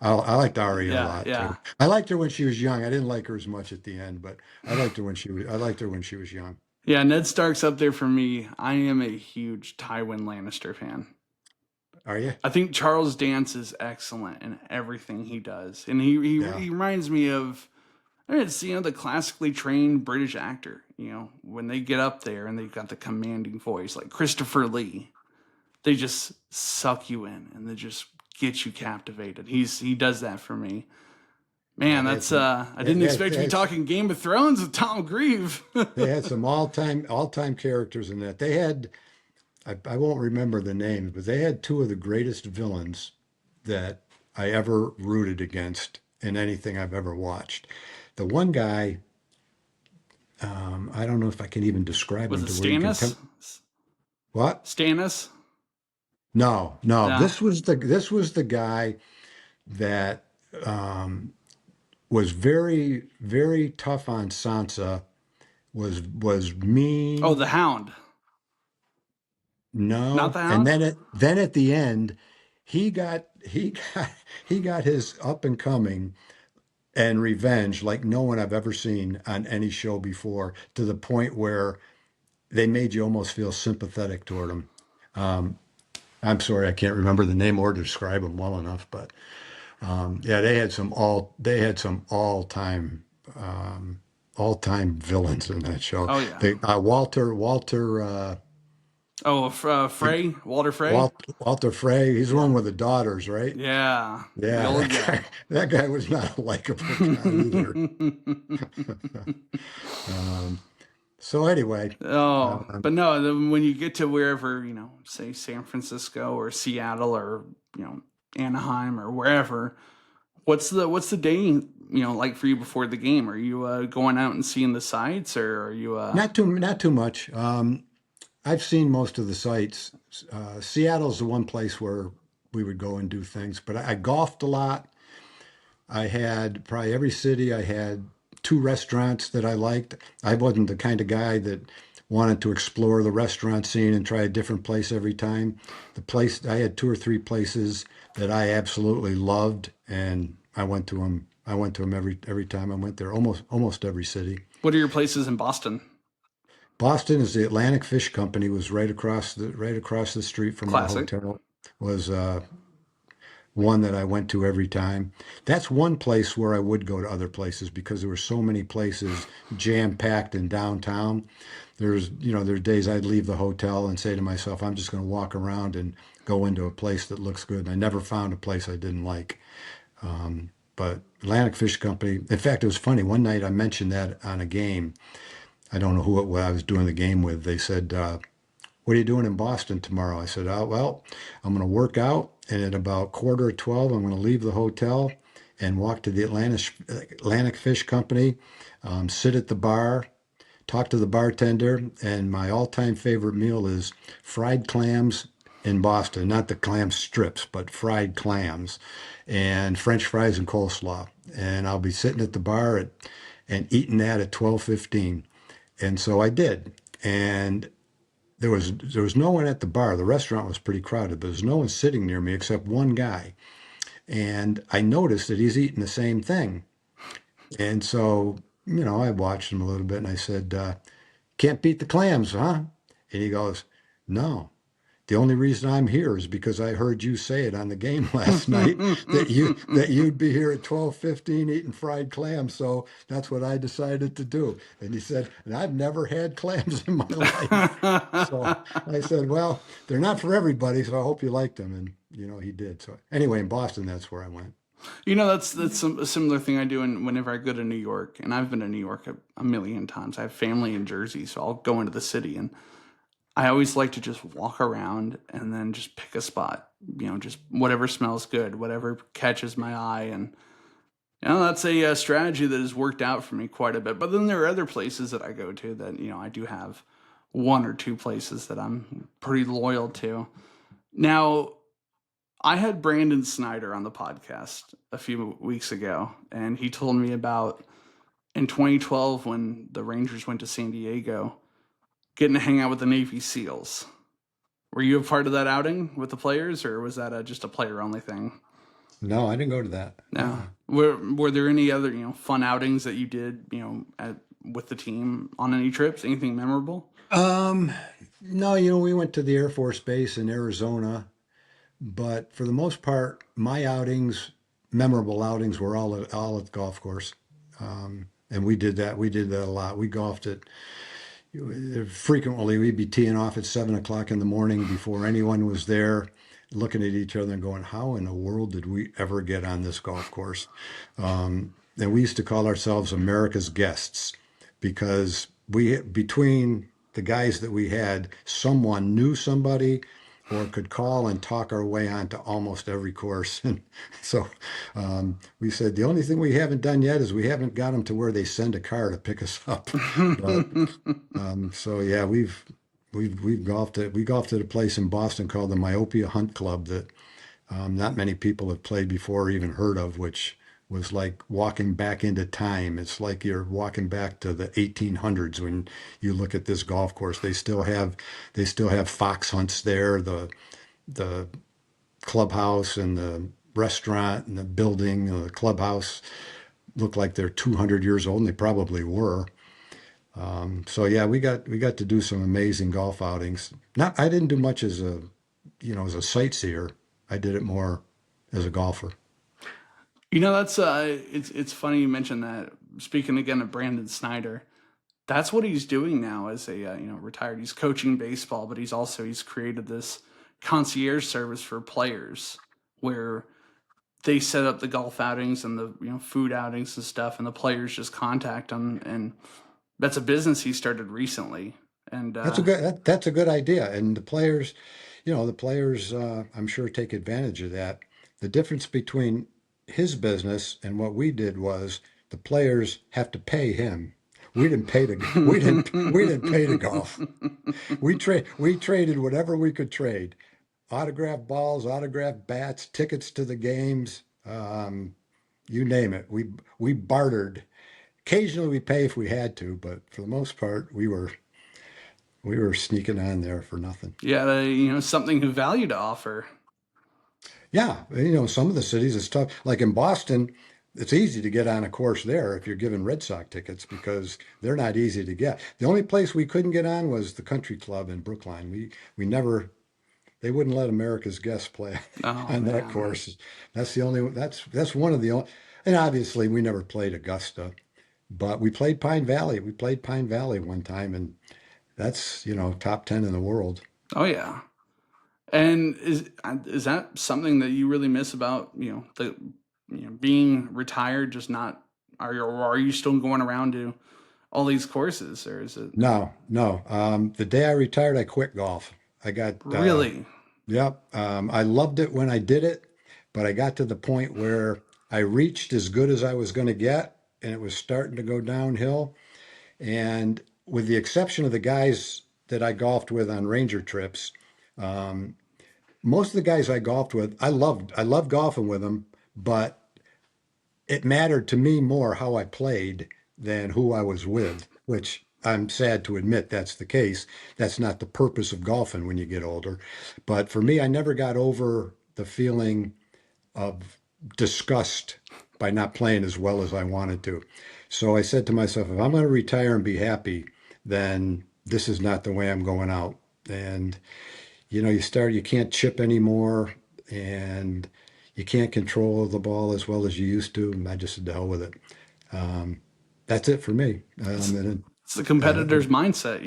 I liked Arya a Yeah, lot too. yeah. I liked her when she was young. I didn't like her as much at the end, but I liked her when she was young. Yeah, Ned Stark's up there for me. I am a huge Tywin Lannister fan. Are you? I think Charles Dance is excellent in everything he does. And he, Yeah. he reminds me of, I mean, it's, the classically trained British actor, when they get up there and they've got the commanding voice, like Christopher Lee, they just suck you in and they just get you captivated. He does that for me. Yeah, Man, that's I didn't expect to be talking Game of Thrones with Tom Grieve. they had some all time characters in that. They had I won't remember the names, but they had two of the greatest villains that I ever rooted against in anything I've ever watched. The one guy, I don't know if I can even describe Was him it to where you can Stannis? come. What? Stannis? No, no. Yeah. This was the guy that was very very tough on Sansa. Was Oh, mean. the Hound. Not No, the and Hound? then at the end, he got his up and coming and revenge like no one I've ever seen on any show before, to the point where they made you almost feel sympathetic toward him. Um, I'm sorry, I can't remember the name or describe him well enough, but yeah, they had some all time villains in that show. Oh yeah. They Walter Oh, Frey, Walter Frey. Walter Frey. He's the Yeah, one with the daughters, right? yeah, the Yeah, old that guy. guy. That guy was not a likable guy either. Um, so anyway, Oh, um, but no, when you get to wherever, say San Francisco or Seattle or, Anaheim or wherever, what's the day, like for you before the game? Are you going out and seeing the sights, or are you not too much. I've seen most of the sites. Seattle's the one place where we would go and do things, but I golfed a lot. I had probably every city. I had two restaurants that I liked. I wasn't the kind of guy that wanted to explore the restaurant scene and try a different place every time. The place I had two or three places that I absolutely loved, and I went to them. I went to them every time I went there. Almost every city. what are your places in Boston? Boston is the Atlantic Fish Company. Was right across the street from our Classic. hotel. Was one that I went to every time. That's one place where I would go to other places because there were so many places jam packed in downtown. There's days I'd leave the hotel and say to myself, I'm just going to walk around and go into a place that looks good. And I never found a place I didn't like. But Atlantic Fish Company, in fact, it was funny. One night I mentioned that on a game. I don't know who it was I was doing the game with. They said, what are you doing in Boston tomorrow? I said, oh, well, I'm going to work out. And at about quarter of 12, I'm going to leave the hotel and walk to the Atlantic Fish Company, sit at the bar, talk to the bartender. And my all-time favorite meal is fried clams in Boston, not the clam strips, but fried clams and French fries and coleslaw. And I'll be sitting at the bar and eating that at 12:15. And so I did. And there was no one at the bar. The restaurant was pretty crowded, but there's no one sitting near me except one guy. And I noticed that he's eating the same thing. And so, I watched him a little bit and I said, can't beat the clams, huh? And he goes, no. The only reason I'm here is because I heard you say it on the game last night that you'd be here at 12:15 eating fried clams. So that's what I decided to do. And he said, and I've never had clams in my life. So I said, well, they're not for everybody, so I hope you liked them. And he did. So anyway, in Boston, that's where I went. That's a similar thing I do whenever I go to New York, and I've been to New York a million times. I have family in Jersey, so I'll go into the city, and I always like to just walk around and then just pick a spot, just whatever smells good, whatever catches my eye. And, that's a strategy that has worked out for me quite a bit. But then there are other places that I go to that, I do have one or two places that I'm pretty loyal to. Now, I had Brandon Snyder on the podcast a few weeks ago, and he told me about in 2012 when the Rangers went to San Diego, getting to hang out with the Navy SEALs. Were you a part of that outing with the players, or was that just a player only thing? No, I didn't go to that. No. Were there any other fun outings that you did with the team on any trips? Anything memorable? Um, no, we went to the Air Force Base in Arizona, but for the most part, my outings, memorable outings, were all at the golf course. And we did that. We did that a lot. We golfed at frequently. We'd be teeing off at 7 o'clock in the morning before anyone was there, looking at each other and going, "How in the world did we ever get on this golf course?" And we used to call ourselves America's guests because we between the guys that we had, someone knew somebody or could call and talk our way onto almost every course. And so we said the only thing we haven't done yet is we haven't got them to where they send a car to pick us up. But so yeah, we've golfed at we golfed at a place in Boston called the Myopia Hunt Club that not many people have played before or even heard of, which was like walking back into time. It's like you're walking back to the 1800s when you look at this golf course. They still have fox hunts there. The clubhouse and the restaurant and the building, the clubhouse look like they're 200 years old, and they probably were. So yeah, we got to do some amazing golf outings. Not I didn't do much as a sightseer. I did it more as a golfer. That's it's funny you mentioned that. Speaking again of Brandon Snyder, that's what he's doing now as a retired. He's coaching baseball, but he's created this concierge service for players where they set up the golf outings and the food outings and stuff, and the players just contact him, and that's a business he started recently. And That's a good idea, and the players, I'm sure take advantage of that. The difference between his business and what we did was the players have to pay him. We didn't pay to golf. We traded whatever we could trade: autographed balls, autographed bats, tickets to the games, you name it. We bartered. Occasionally we pay if we had to, but for the most part we were sneaking on there for nothing. yeah, something of value to offer. Yeah, some of the cities it's tough. Like in Boston, it's easy to get on a course there if you're given Red Sox tickets because they're not easy to get. The only place we couldn't get on was the Country Club in Brookline. We never they wouldn't let America's guests play Oh on that man. course. That's one of the only, and obviously we never played Augusta, but we played Pine Valley. We played Pine Valley one time, and that's top 10 in the world. Oh yeah. And is that something that you really miss about the being retired? Just not are you still going around to all these courses, or is it No, no. The day I retired, I quit golf. I got, really? yep. I loved it when I did it, but I got to the point where I reached as good as I was going to get, and it was starting to go downhill. And with the exception of the guys that I golfed with on Ranger trips, um, most of the guys I golfed with, I loved golfing with them, but it mattered to me more how I played than who I was with, which I'm sad to admit that's the case. That's not the purpose of golfing when you get older. But for me, I never got over the feeling of disgust by not playing as well as I wanted to. So I said to myself, if I'm going to retire and be happy, then this is not the way I'm going out. And you can't chip anymore, and you can't control the ball as well as you used to. And I just said, to hell with it. Um, that's it for me. It's, And it's the uh, competitor's mindset.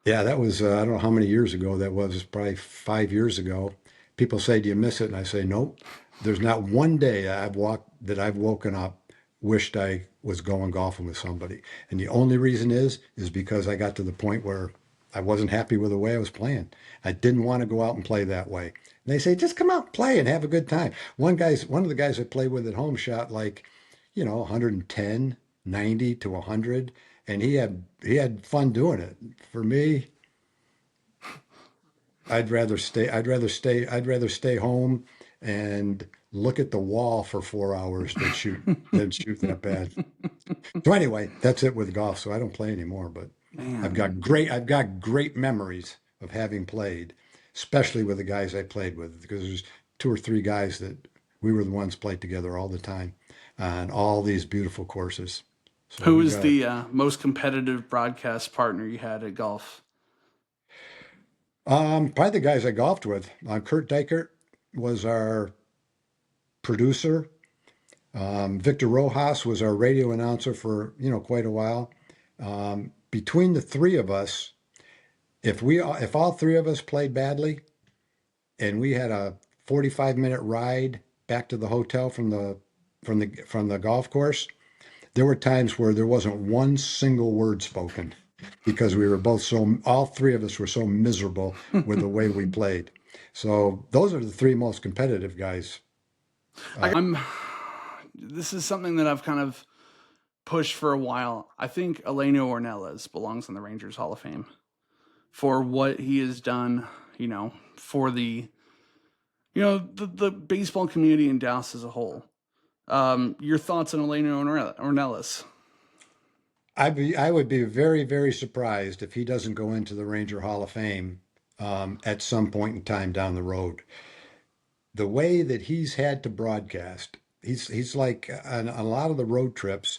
yeah, that was, I don't know how many years ago that was. It's probably 5 years ago. People say, do you miss it? And I say, nope. There's not one day that I've woken up, wished I was going golfing with somebody. And the only reason is because I got to the point where I wasn't happy with the way I was playing. I didn't want to go out and play that way. And they say, just come out and play and have a good time. One of the guys I played with at home shot like, 110, 90 to 100, and he had fun doing it. For me, I'd rather stay home and look at the wall for 4 hours than shoot that bad. So anyway, that's it with golf. So I don't play anymore, but Man, I've got great memories of having played, especially with the guys I played with, because there's two or three guys that we were the ones played together all the time on all these beautiful courses. So who we was got the most competitive broadcast partner you had at golf? probably the guys I golfed with. Kurt Dykert was our producer. Victor Rojas was our radio announcer for quite a while. Between the three of us, if all three of us played badly and we had a 45-minute ride back to the hotel from the golf course, there were times where there wasn't one single word spoken because we were all three of us were so miserable with the way we played. So those are the three most competitive guys. I'm. This is something that I've kind of pushed for a while. I think Eleno Ornelas belongs in the Rangers Hall of Fame for what he has done. For the baseball community in Dallas as a whole. Your thoughts on Eleno Ornelas? I would be very, very surprised if he doesn't go into the Ranger Hall of Fame at some point in time down the road. The way that he's had to broadcast, he's like on a lot of the road trips,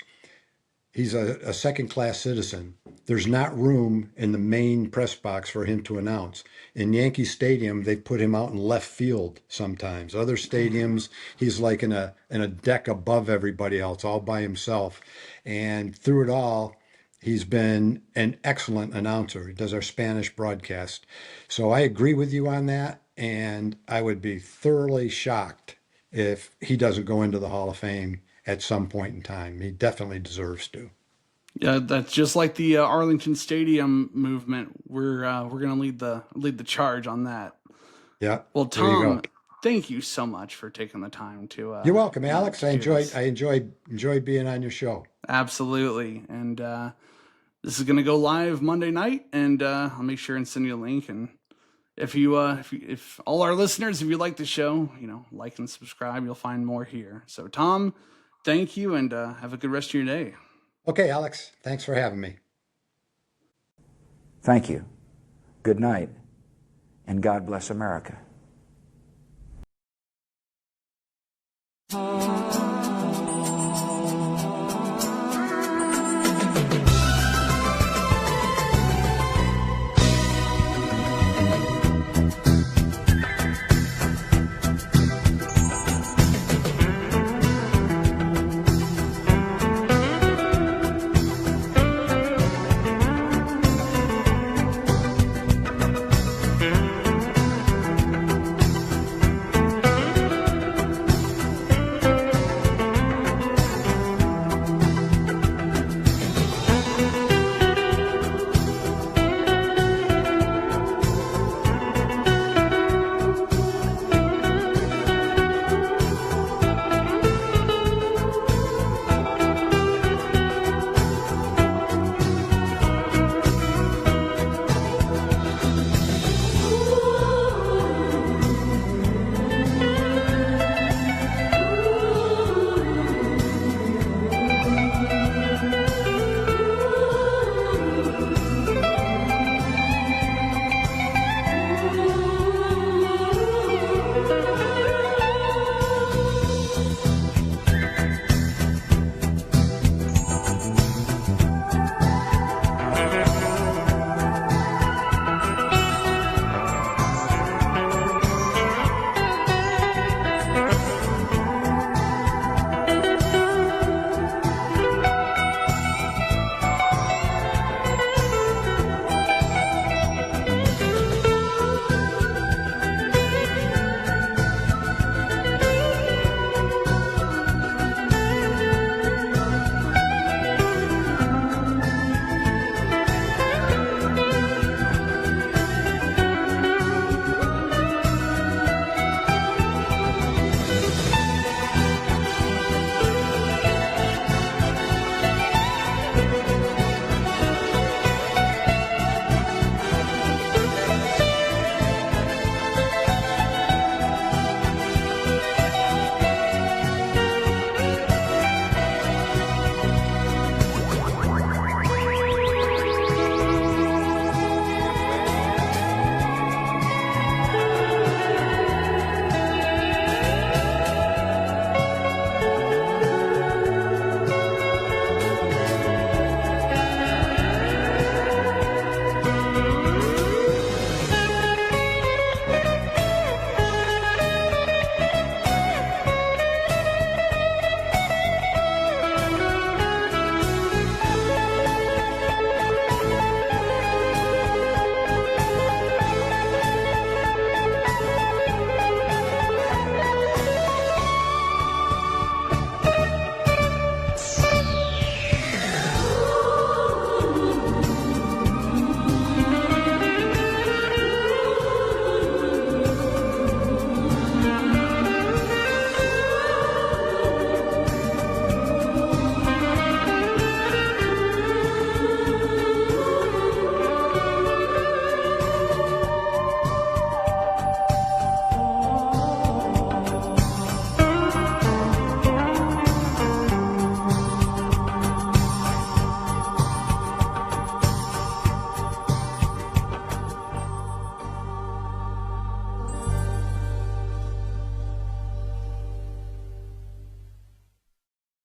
he's a second class citizen. There's not room in the main press box for him to announce. In Yankee Stadium, they put him out in left field sometimes. Other stadiums, he's like in a deck above everybody else, all by himself. And through it all, he's been an excellent announcer. He does our Spanish broadcast. So I agree with you on that. And I would be thoroughly shocked if he doesn't go into the Hall of Fame at some point in time. He definitely deserves to. Yeah, that's just like the Arlington Stadium movement. We're gonna lead the charge on that. Yeah, Well, there you go. Tom, thank you so much for taking the time to You're welcome, Alex. to do this. I enjoyed being on your show. Absolutely, and this is gonna go live Monday night, and I'll make sure and send you a link. And if all our listeners, if you like the show, like and subscribe, you'll find more here. So, Tom, thank you, and have a good rest of your day. Okay, Alex. Thanks for having me. Thank you. Good night, and God bless America.